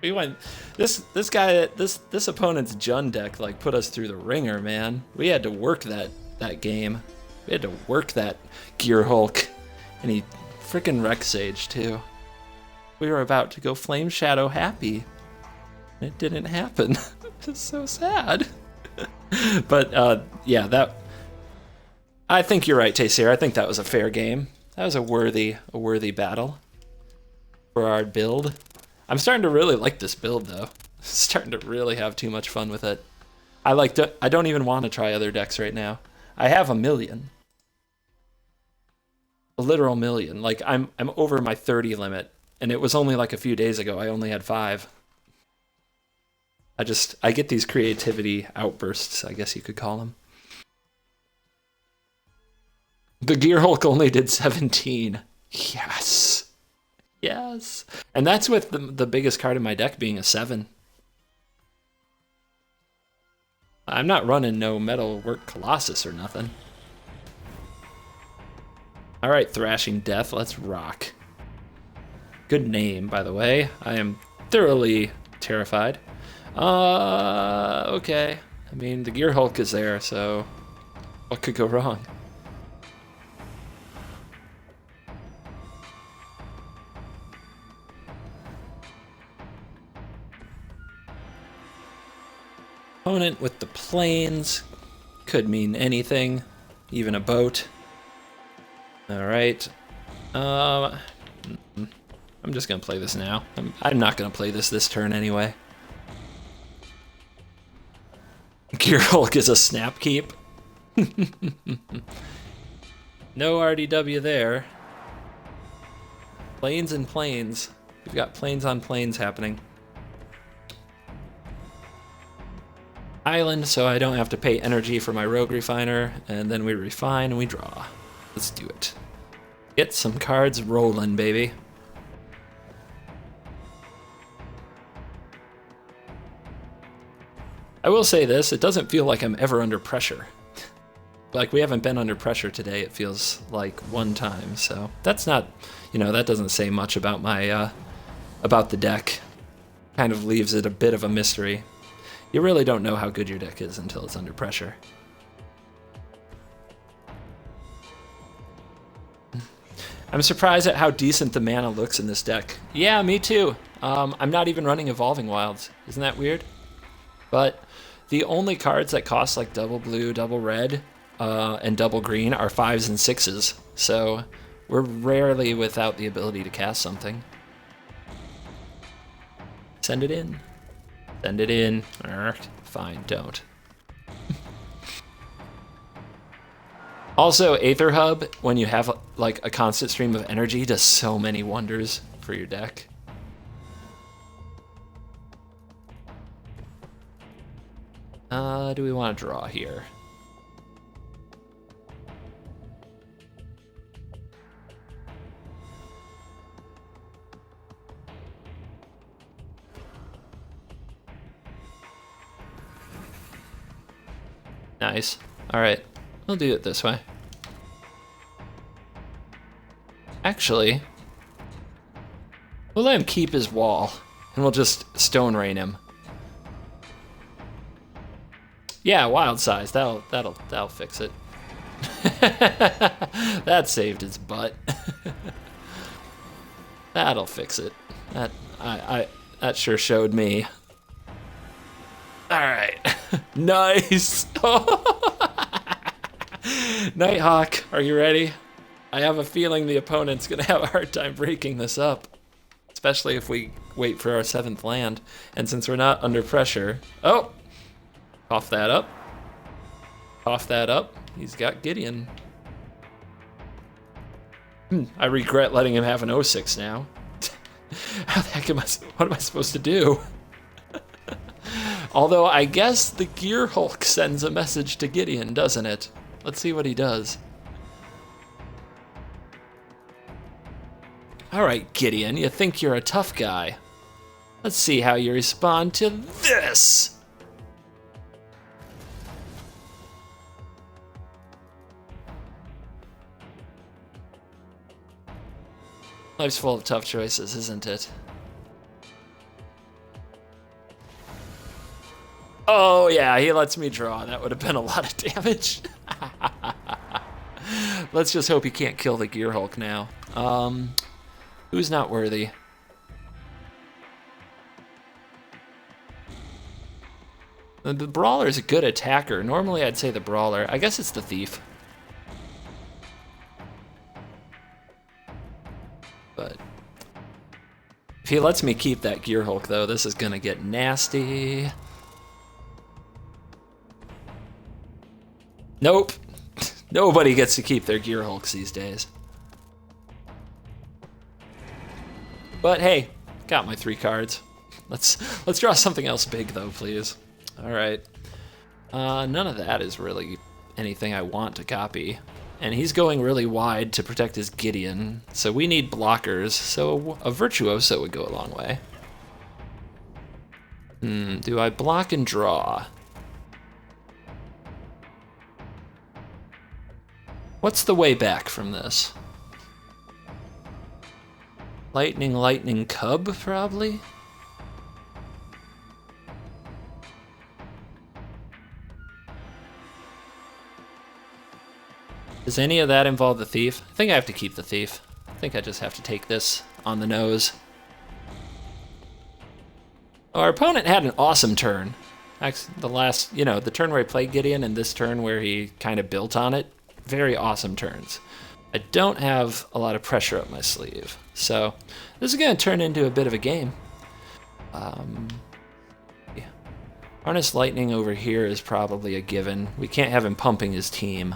We went. This opponent's Jund deck like put us through the ringer, man. We had to work that game. We had to work that Gearhulk, and he frickin' Rex Sage too. We were about to go Flameshadow happy. It didn't happen. It's so sad. But yeah, I think you're right, Taysir. I think that was a fair game. That was a worthy battle for our build. I'm starting to really like this build though. Starting to really have too much fun with it. I don't even want to try other decks right now. I have 1 million. A literal million. Like I'm over my 30 limit, and it was only like a few days ago I only had 5. I get these creativity outbursts, I guess you could call them. The Gearhulk only did 17. Yes. Yes. And that's with the biggest card in my deck being a 7. I'm not running no Metalwork Colossus or nothing. All right, Thrashing Death, let's rock. Good name, by the way. I am thoroughly terrified. Okay. I mean, the Gear Hulk is there, so what could go wrong? Opponent with the planes could mean anything, even a boat. All right. I'm just gonna play this now. I'm not gonna play this turn anyway. Gear Hulk is a snap keep. No RDW there. Planes and planes. We've got planes on planes happening. Island, so I don't have to pay energy for my Rog Refiner, and then we refine and we draw. Let's do it. Get some cards rolling, baby. I will say this, it doesn't feel like I'm ever under pressure. Like, we haven't been under pressure today, it feels like one time, so that's not, you know, that doesn't say much about my, about the deck. Kind of leaves it a bit of a mystery. You really don't know how good your deck is until it's under pressure. I'm surprised at how decent the mana looks in this deck. Yeah, me too. I'm not even running Evolving Wilds. Isn't that weird? But the only cards that cost like double blue, double red, and double green are 5s and 6s. So we're rarely without the ability to cast something. Send it in. Send it in. Fine, don't. Also, Aether Hub, when you have like a constant stream of energy, does so many wonders for your deck. Do we want to draw here? Nice. All right, we'll do it this way. Actually, we'll let him keep his wall, and we'll just Stone Rain him. Yeah, Wild Size. That'll fix it. That saved his butt. That'll fix it. That sure showed me. All right. Nice. Nighthawk, are you ready? I have a feeling the opponent's gonna have a hard time breaking this up, especially if we wait for our 7th land. And since we're not under pressure, oh, cough that up. Cough that up. He's got Gideon. I regret letting him have an 06 now. How the heck what am I supposed to do? Although I guess the Gear Hulk sends a message to Gideon, doesn't it? Let's see what he does. All right, Gideon, you think you're a tough guy. Let's see how you respond to this. Life's full of tough choices, isn't it? Oh yeah, he lets me draw. That would have been a lot of damage. Let's just hope he can't kill the Gear Hulk now. Who's not worthy? The Brawler is a good attacker. Normally I'd say the Brawler. I guess it's the Thief. But if he lets me keep that Gear Hulk though, this is gonna get nasty. Nope. Nobody gets to keep their Gear Hulks these days. But hey, got my 3 cards. Let's draw something else big though, please. All right. None of that is really anything I want to copy. And he's going really wide to protect his Gideon, so we need blockers, so a Virtuoso would go a long way. Do I block and draw? What's the way back from this? Lightning cub, probably? Does any of that involve the thief? I think I have to keep the thief. I think I just have to take this on the nose. Our opponent had an awesome turn. Actually, the turn where he played Gideon and this turn where he kind of built on it, very awesome turns. I don't have a lot of pressure up my sleeve, so this is going to turn into a bit of a game. Yeah. Harness Lightning over here is probably a given. We can't have him pumping his team.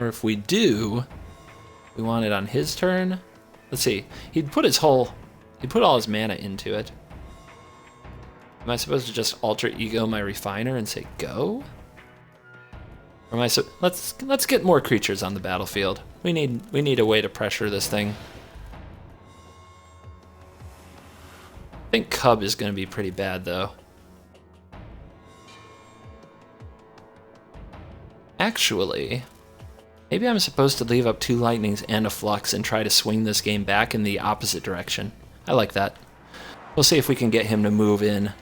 Or if we do, we want it on his turn. Let's see. He'd put all his mana into it. Am I supposed to just alter ego my refiner and say go? Or am I let's get more creatures on the battlefield. We need a way to pressure this thing. I think Cub is going to be pretty bad though. Actually, maybe I'm supposed to leave up 2 lightnings and a flux and try to swing this game back in the opposite direction. I like that. We'll see if we can get him to move in.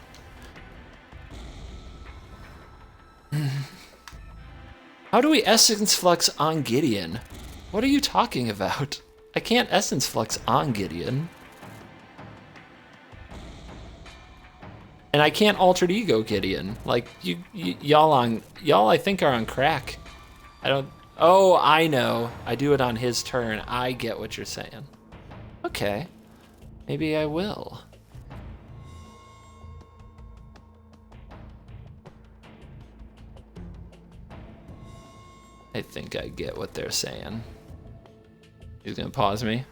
How do we Essence Flux on Gideon? What are you talking about? I can't Essence Flux on Gideon. And I can't Altered Ego Gideon. Like, y'all I think are on crack. Oh, I know. I do it on his turn. I get what you're saying. Okay. Maybe I will. I think I get what they're saying. He's gonna pause me.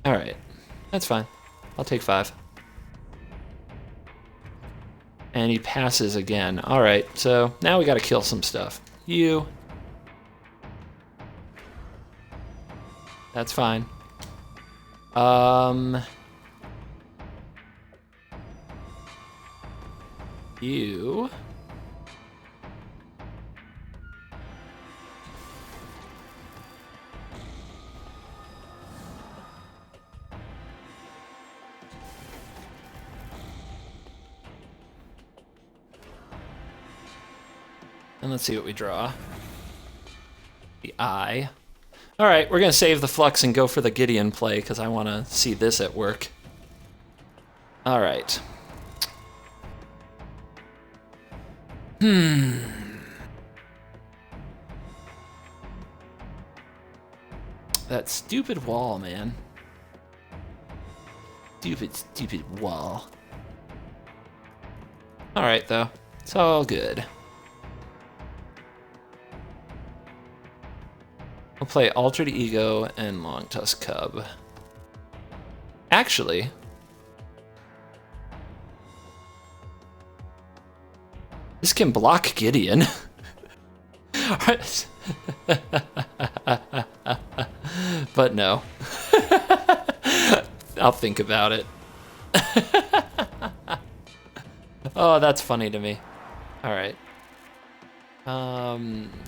All right, that's fine. I'll take 5. And he passes again. All right, so now we gotta kill some stuff. That's fine. You. And let's see what we draw. The eye. All right, we're gonna save the flux and go for the Gideon play because I want to see this at work. All right. That stupid wall, man. Stupid wall. All right, though. It's all good. We'll play Altered Ego and Longtusk Cub. Actually, this can block Gideon. But no. I'll think about it. Oh, that's funny to me. All right.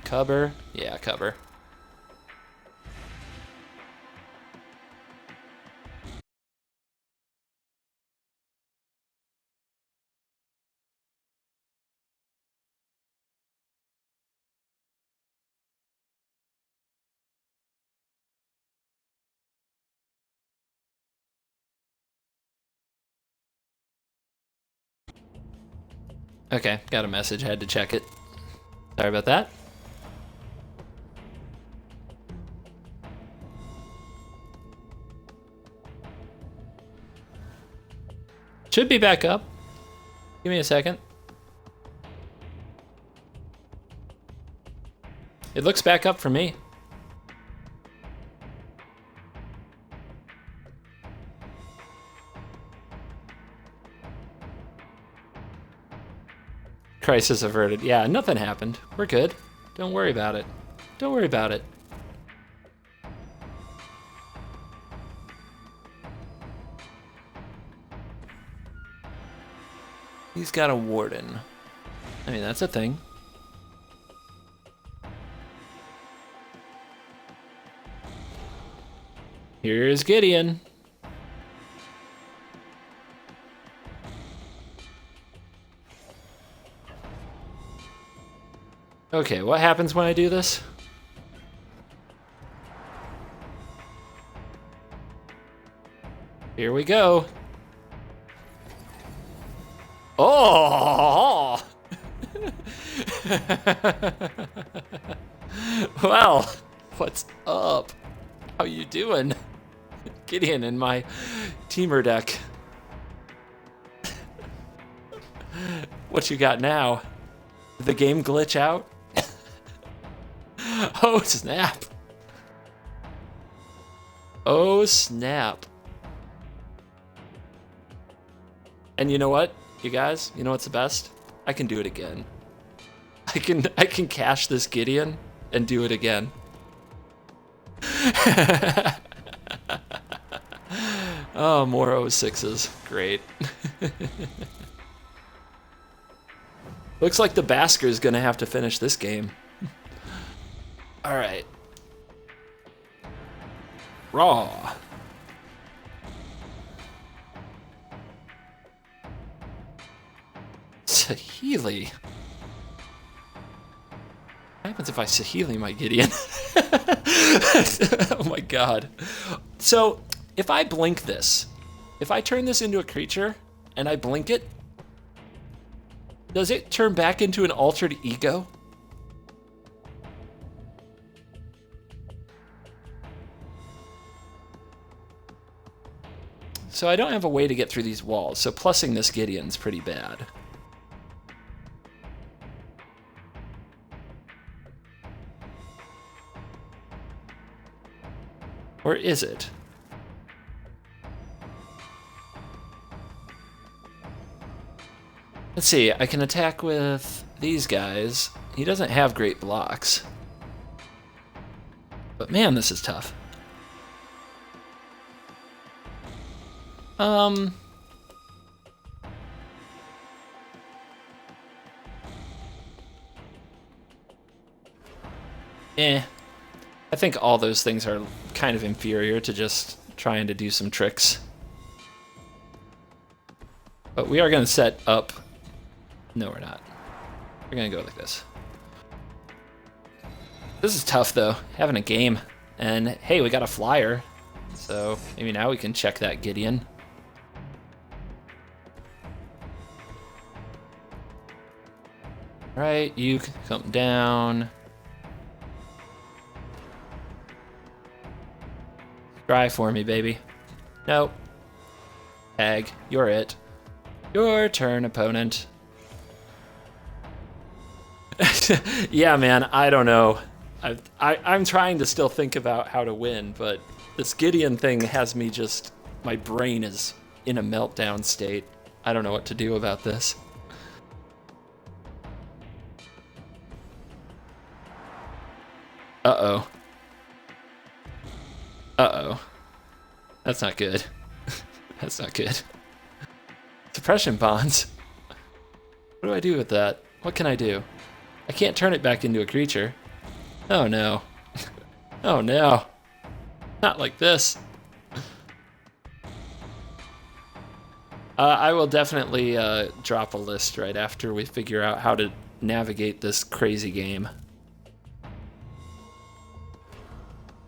Cubber? Yeah, Cubber. Okay, got a message, had to check it. Sorry about that. Should be back up. Give me a second. It looks back up for me. Crisis averted. Yeah, nothing happened. We're good. Don't worry about it. Don't worry about it. He's got a warden. I mean, that's a thing. Here's Gideon. Okay, what happens when I do this? Here we go. Oh! Well, what's up? How you doing? Gideon in my teamer deck. What you got now? Did the game glitch out? Oh, snap. Oh, snap. And you know what, you guys? You know what's the best? I can do it again. I can cash this Gideon and do it again. Oh, more 06s. Great. Looks like the basker is gonna have to finish this game. All right. Raw. Saheeli. What happens if I Saheeli my Gideon? Oh my god. So, if I blink this, if I turn this into a creature and I blink it, does it turn back into an altered ego? So I don't have a way to get through these walls, so plussing this Gideon's pretty bad. Or is it? Let's see, I can attack with these guys. He doesn't have great blocks. But man, this is tough. I think all those things are kind of inferior to just trying to do some tricks. But we are going to set up... No, we're not. We're going to go like this. This is tough, though, having a game. And, hey, we got a flyer. So maybe now we can check that Gideon. Right, you come down. Try for me, baby. Nope. Tag, you're it. Your turn, opponent. Yeah, man, I don't know. I'm trying to still think about how to win, but this Gideon thing has me just... My brain is in a meltdown state. I don't know what to do about this. Uh-oh. Uh-oh. That's not good. That's not good. Suppression bonds. What do I do with that? What can I do? I can't turn it back into a creature. Oh no. Oh no. Not like this. I will definitely drop a list right after we figure out how to navigate this crazy game.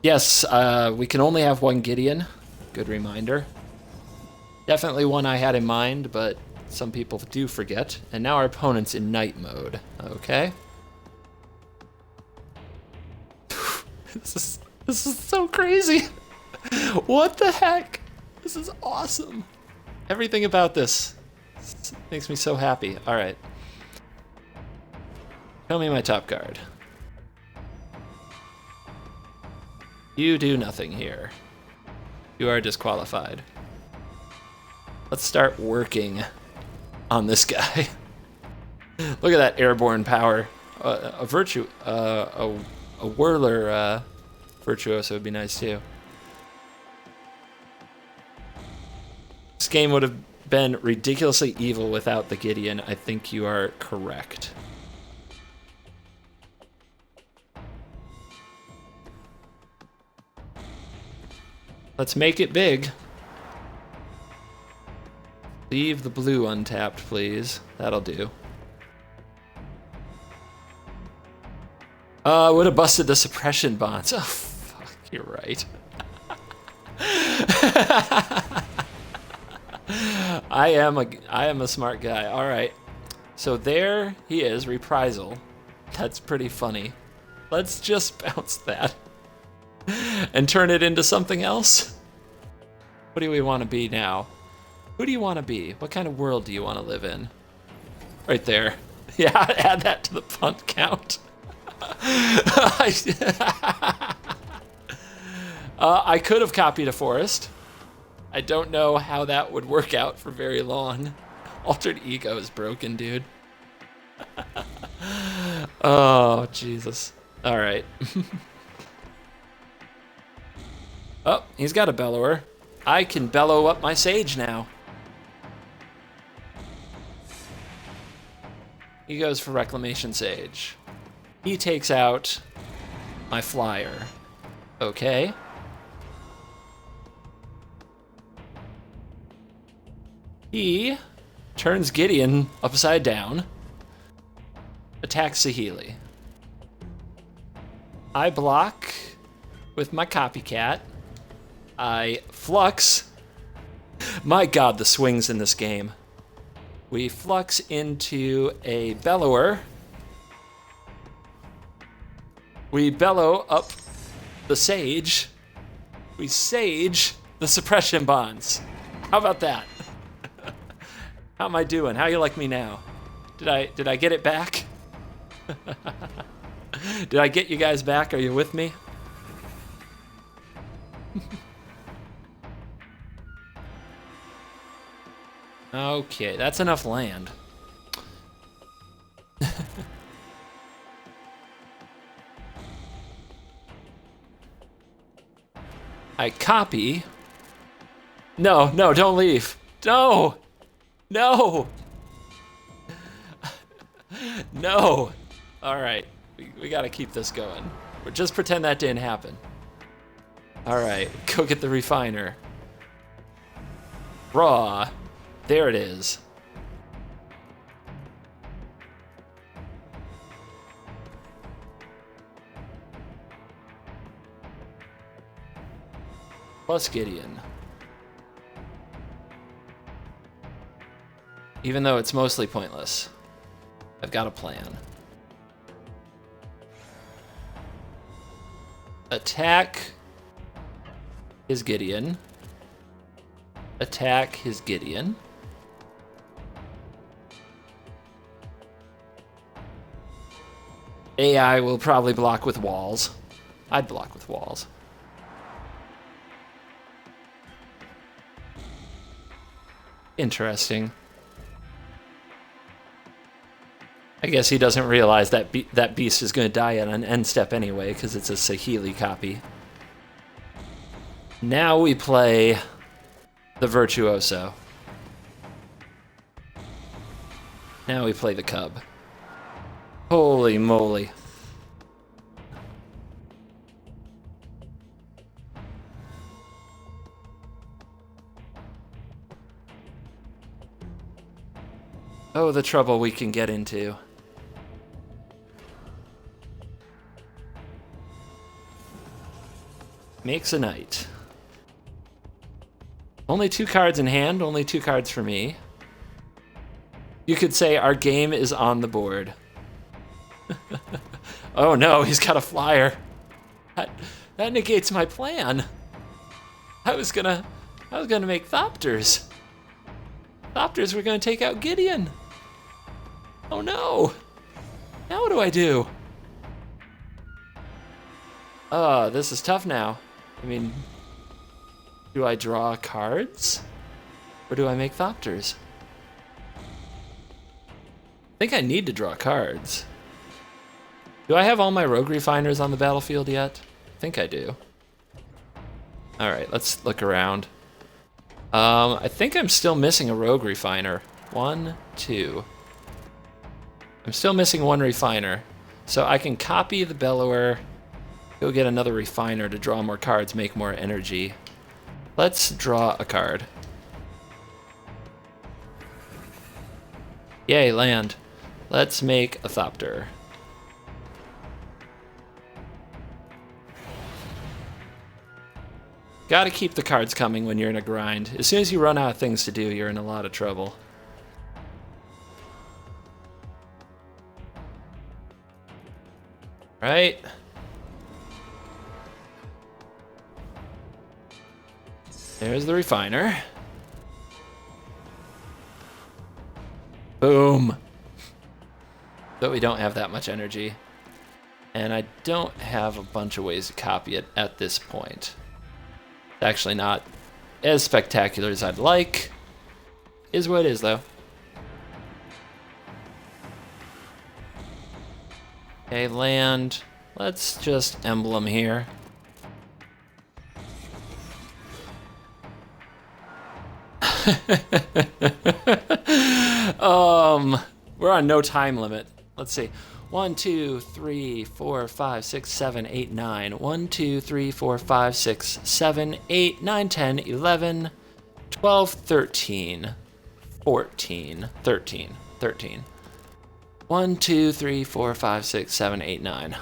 Yes, we can only have one Gideon. Good reminder. Definitely one I had in mind, but some people do forget. And now our opponent's in night mode. Okay. This is so crazy. What the heck? This is awesome. Everything about this makes me so happy. All right. Show me my top card. You do nothing here. You are disqualified. Let's start working on this guy. Look at that airborne power. A whirler virtuoso would be nice too. This game would have been ridiculously evil without the Gideon. I think you are correct. Let's make it big. Leave the blue untapped, please. That'll do. Would have busted the suppression bonds. Oh, fuck, you're right. I am a smart guy. All right. So there he is, reprisal. That's pretty funny. Let's just bounce that and turn it into something else. What do we want to be now? Who do you want to be? What kind of world do you want to live in? Right there. Yeah, add that to the punt count. I could have copied a forest. I don't know how that would work out for very long. Altered ego is broken, dude. Oh, Jesus. All right. Oh, he's got a bellower. I can bellow up my sage now. He goes for reclamation sage. He takes out my flyer. Okay. He turns Gideon upside down. Attacks Saheeli. I block with my copycat. I flux. My god, the swings in this game. We flux into a bellower. We bellow up the sage. We sage the suppression bonds. How about that? How am I doing? How you like me now? Did I get it back? Did I get you guys back? Are you with me? Okay, that's enough land. I copy. No, don't leave. No! No! No! Alright, we gotta keep this going. Or just pretend that didn't happen. Alright, go get the refiner. Raw. There it is. Plus Gideon. Even though it's mostly pointless, I've got a plan. Attack his Gideon. Attack his Gideon. AI will probably block with walls. I'd block with walls. Interesting. I guess he doesn't realize that that beast is going to die at an end step anyway, because it's a Saheeli copy. Now we play the Virtuoso. Now we play the Cub. Holy moly. Oh, the trouble we can get into. Makes a knight. Only 2 cards in hand, only 2 cards for me. You could say our game is on the board. Oh no, he's got a flyer. That negates my plan. I was gonna make Thopters. Thopters were gonna take out Gideon. Oh no. Now what do I do? This is tough now. I mean, do I draw cards? Or do I make Thopters? I think I need to draw cards. Do I have all my Rogue Refiners on the battlefield yet? I think I do. Alright, let's look around. I think I'm still missing a Rogue Refiner. 1, 2. I'm still missing 1 Refiner. So I can copy the Bellower, go get another Refiner to draw more cards, make more energy. Let's draw a card. Yay, land. Let's make a Thopter. Gotta keep the cards coming when you're in a grind. As soon as you run out of things to do, you're in a lot of trouble. Right? There's the refiner. Boom. But we don't have that much energy. And I don't have a bunch of ways to copy it at this point. It's actually not as spectacular as I'd like. Is what it is, though. Okay, land. Let's just emblem here. We're on no time limit. Let's see. 1, 2, 3, 4, 5, 6, 7, 8, 9. 1, 2, 3, 4, 5, 6, 7, 8, 9, 10, 11, 12, 13, 14, 13, 13. 1, 2, 3, 4, 5, 6, 7, 8, 9.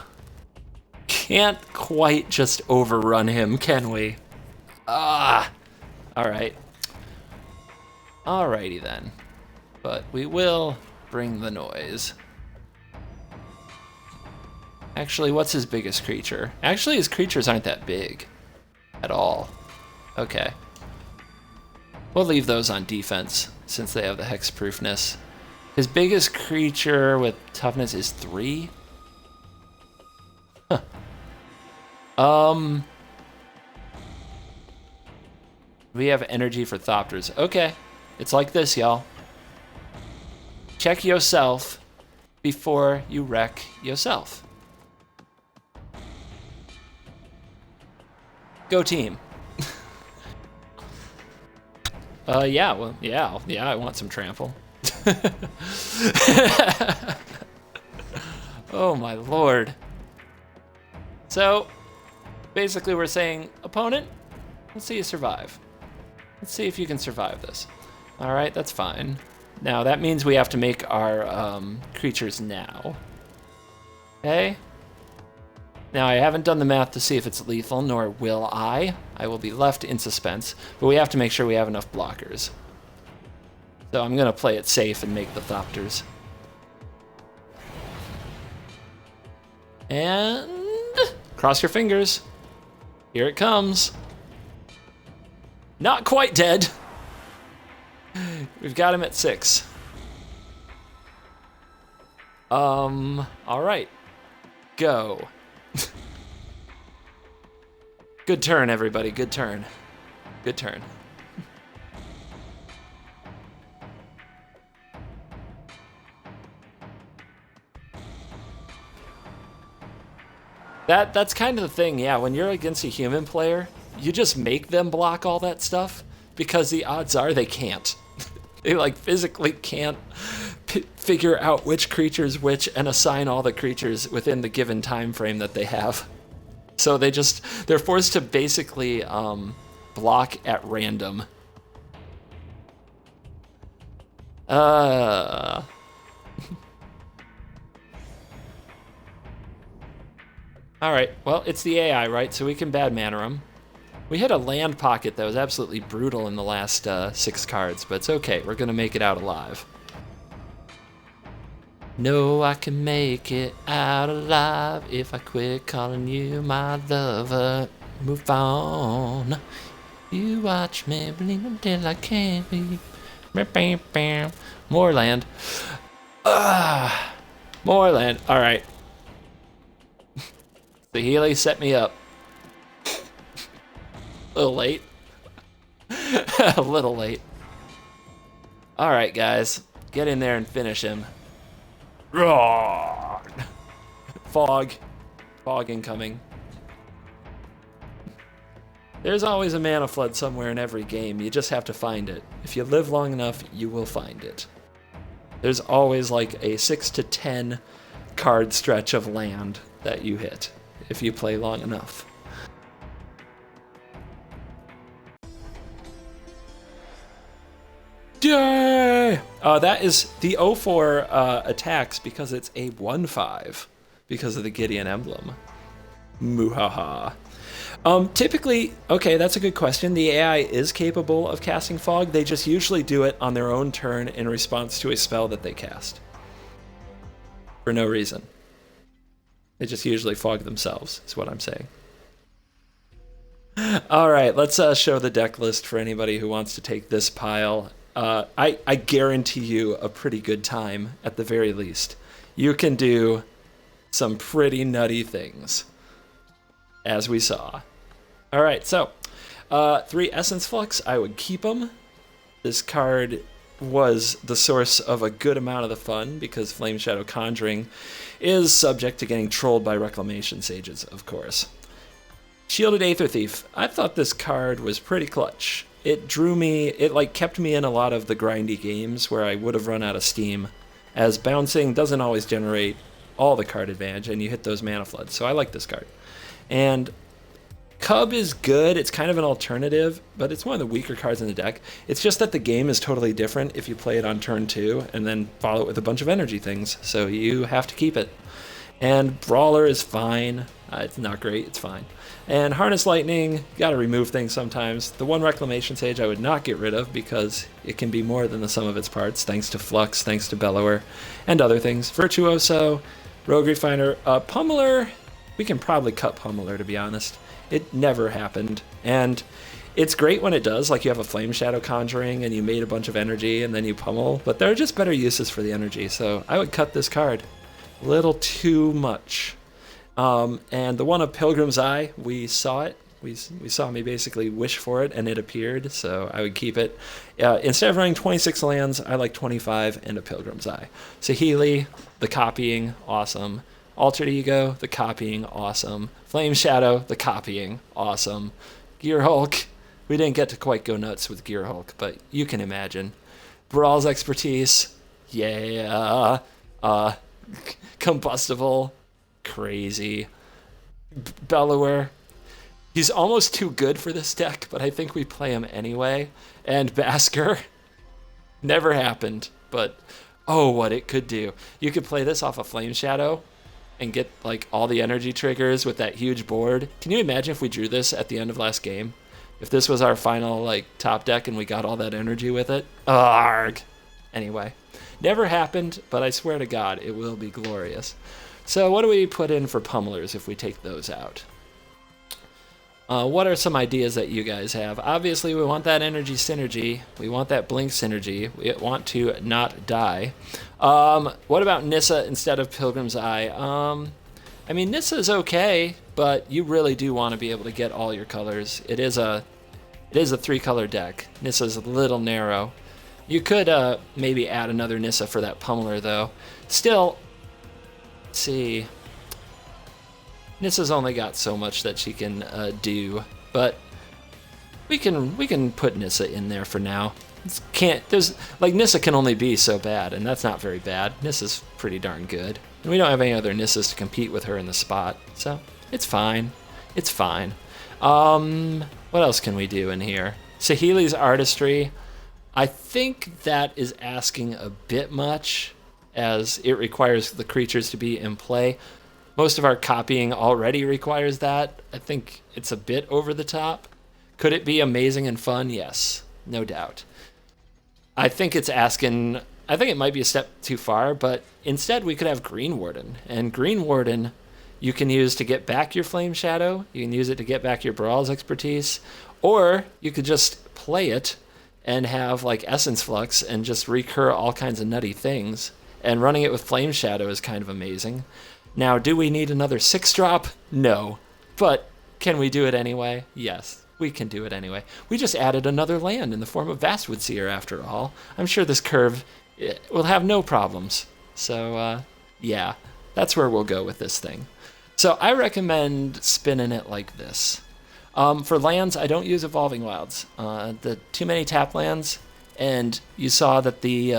Can't quite just overrun him, can we? Ah! Alright. Alrighty then. But we will bring the noise. Actually, what's his biggest creature? Actually, his creatures aren't that big. At all. Okay. We'll leave those on defense, since they have the hexproofness. His biggest creature with toughness is 3? Huh. We have energy for Thopters. Okay. It's like this, y'all. Check yourself before you wreck yourself. Go team. Yeah, well, yeah, I want some trample. Oh my lord. So, basically we're saying, opponent, let's see you survive. Let's see if you can survive this. Alright, that's fine. Now, that means we have to make our creatures now. Okay? Now, I haven't done the math to see if it's lethal, nor will I. I will be left in suspense, but we have to make sure we have enough blockers. So I'm going to play it safe and make the Thopters. And cross your fingers. Here it comes. Not quite dead. We've got him at 6. All right. Go. Good turn, everybody. Good turn. Good turn. That's kind of the thing, yeah. When you're against a human player, you just make them block all that stuff because the odds are they can't. They like physically can't figure out which creature's which and assign all the creatures within the given time frame that they have. So they're forced to basically block at random. All right, well, it's the AI, right? So we can bad manner them. We had a land pocket that was absolutely brutal in the last 6 cards, but it's okay. We're going to make it out alive. No, I can make it out alive if I quit calling you my lover. Move on. You watch me bleed until I can't be. More land. More land. All right. Saheeli set me up. A little late. A little late. All right, guys. Get in there and finish him. Fog. Fog incoming. There's always a mana flood somewhere in every game. You just have to find it. If you live long enough, you will find it. There's always like a 6 to 10 card stretch of land that you hit if you play long enough. Yay! That is the 0-4 attacks because it's a 1-5 because of the Gideon emblem. Muhaha. Typically, okay, that's a good question. The AI is capable of casting fog. They just usually do it on their own turn in response to a spell that they cast. For no reason. They just usually fog themselves, is what I'm saying. All right, let's show the deck list for anybody who wants to take this pile. I guarantee you a pretty good time at the very least. You can do some pretty nutty things, as we saw. All right, so 3 Essence Flux, I would keep them. This card was the source of a good amount of the fun because Flameshadow Conjuring is subject to getting trolled by Reclamation Sages, of course. Shielded Aether Thief. I thought this card was pretty clutch. It drew me, it like kept me in a lot of the grindy games where I would have run out of steam, as bouncing doesn't always generate all the card advantage and you hit those mana floods, so I like this card. And Cub is good, it's kind of an alternative, but it's one of the weaker cards in the deck. It's just that the game is totally different if you play it on turn 2 and then follow it with a bunch of energy things, so you have to keep it. And Brawler is fine, it's not great, it's fine. And Harness Lightning, gotta remove things sometimes. The one Reclamation Sage I would not get rid of because it can be more than the sum of its parts, thanks to Flux, thanks to Bellower, and other things. Virtuoso, Rogue Refiner, Pummeler, we can probably cut Pummeler to be honest. It never happened, and it's great when it does, like you have a Flameshadow Conjuring and you made a bunch of energy and then you pummel, but there are just better uses for the energy, so I would cut this card. A little too much. And the one of Pilgrim's Eye, we saw it. We saw me basically wish for it and it appeared, so I would keep it. Instead of running 26 lands, I like 25 and a Pilgrim's Eye. Saheeli, the copying, awesome. Altered Ego, the copying, awesome. Flameshadow, the copying, awesome. Gear Hulk, we didn't get to quite go nuts with Gear Hulk, but you can imagine. Barals Expertise, yeah. Combustible, crazy. Bellower, he's almost too good for this deck, but I think we play him anyway. And Basker, never happened, but oh, what it could do. You could play this off a Flameshadow and get like all the energy triggers with that huge board. Can you imagine if we drew this at the end of last game? If this was our final like top deck and we got all that energy with it? Arg! Anyway, never happened, but I swear to God, it will be glorious. So what do we put in for pummelers if we take those out? What are some ideas that you guys have? Obviously, we want that energy synergy. We want that blink synergy. We want to not die. What about Nissa instead of Pilgrim's Eye? I mean, Nissa's okay, but you really do want to be able to get all your colors. It is a 3-color deck. Nissa's a little narrow. You could maybe add another Nissa for that pummeler, though. Still, let's see. Nissa's only got so much that she can do, but we can put Nissa in there for now. Nissa can only be so bad, and that's not very bad. Nissa's pretty darn good, and we don't have any other Nissas to compete with her in the spot, so it's fine. It's fine. What else can we do in here? Saheeli's Artistry. I think that is asking a bit much, as it requires the creatures to be in play. Most of our copying already requires that. I think it's a bit over the top. Could it be amazing and fun? Yes, no doubt. I think it might be a step too far, but instead we could have Greenwarden. And Greenwarden you can use to get back your Flameshadow, you can use it to get back your Barals Expertise, or you could just play it and have like Essence Flux and just recur all kinds of nutty things. And running it with Flameshadow is kind of amazing. Now, do we need another 6-drop? No. But can we do it anyway? Yes, we can do it anyway. We just added another land in the form of Vastwood Seer after all. I'm sure this curve will have no problems. So, yeah, that's where we'll go with this thing. So I recommend spinning it like this. For lands, I don't use Evolving Wilds. The too many tap lands, and you saw that the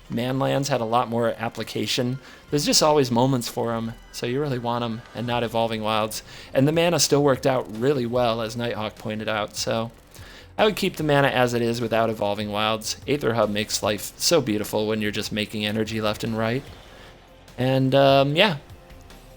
man lands had a lot more application. There's just always moments for them, so you really want them and not Evolving Wilds. And the mana still worked out really well, as Nighthawk pointed out. So I would keep the mana as it is without evolving wilds. Aether Hub makes life so beautiful when you're just making energy left and right. And yeah,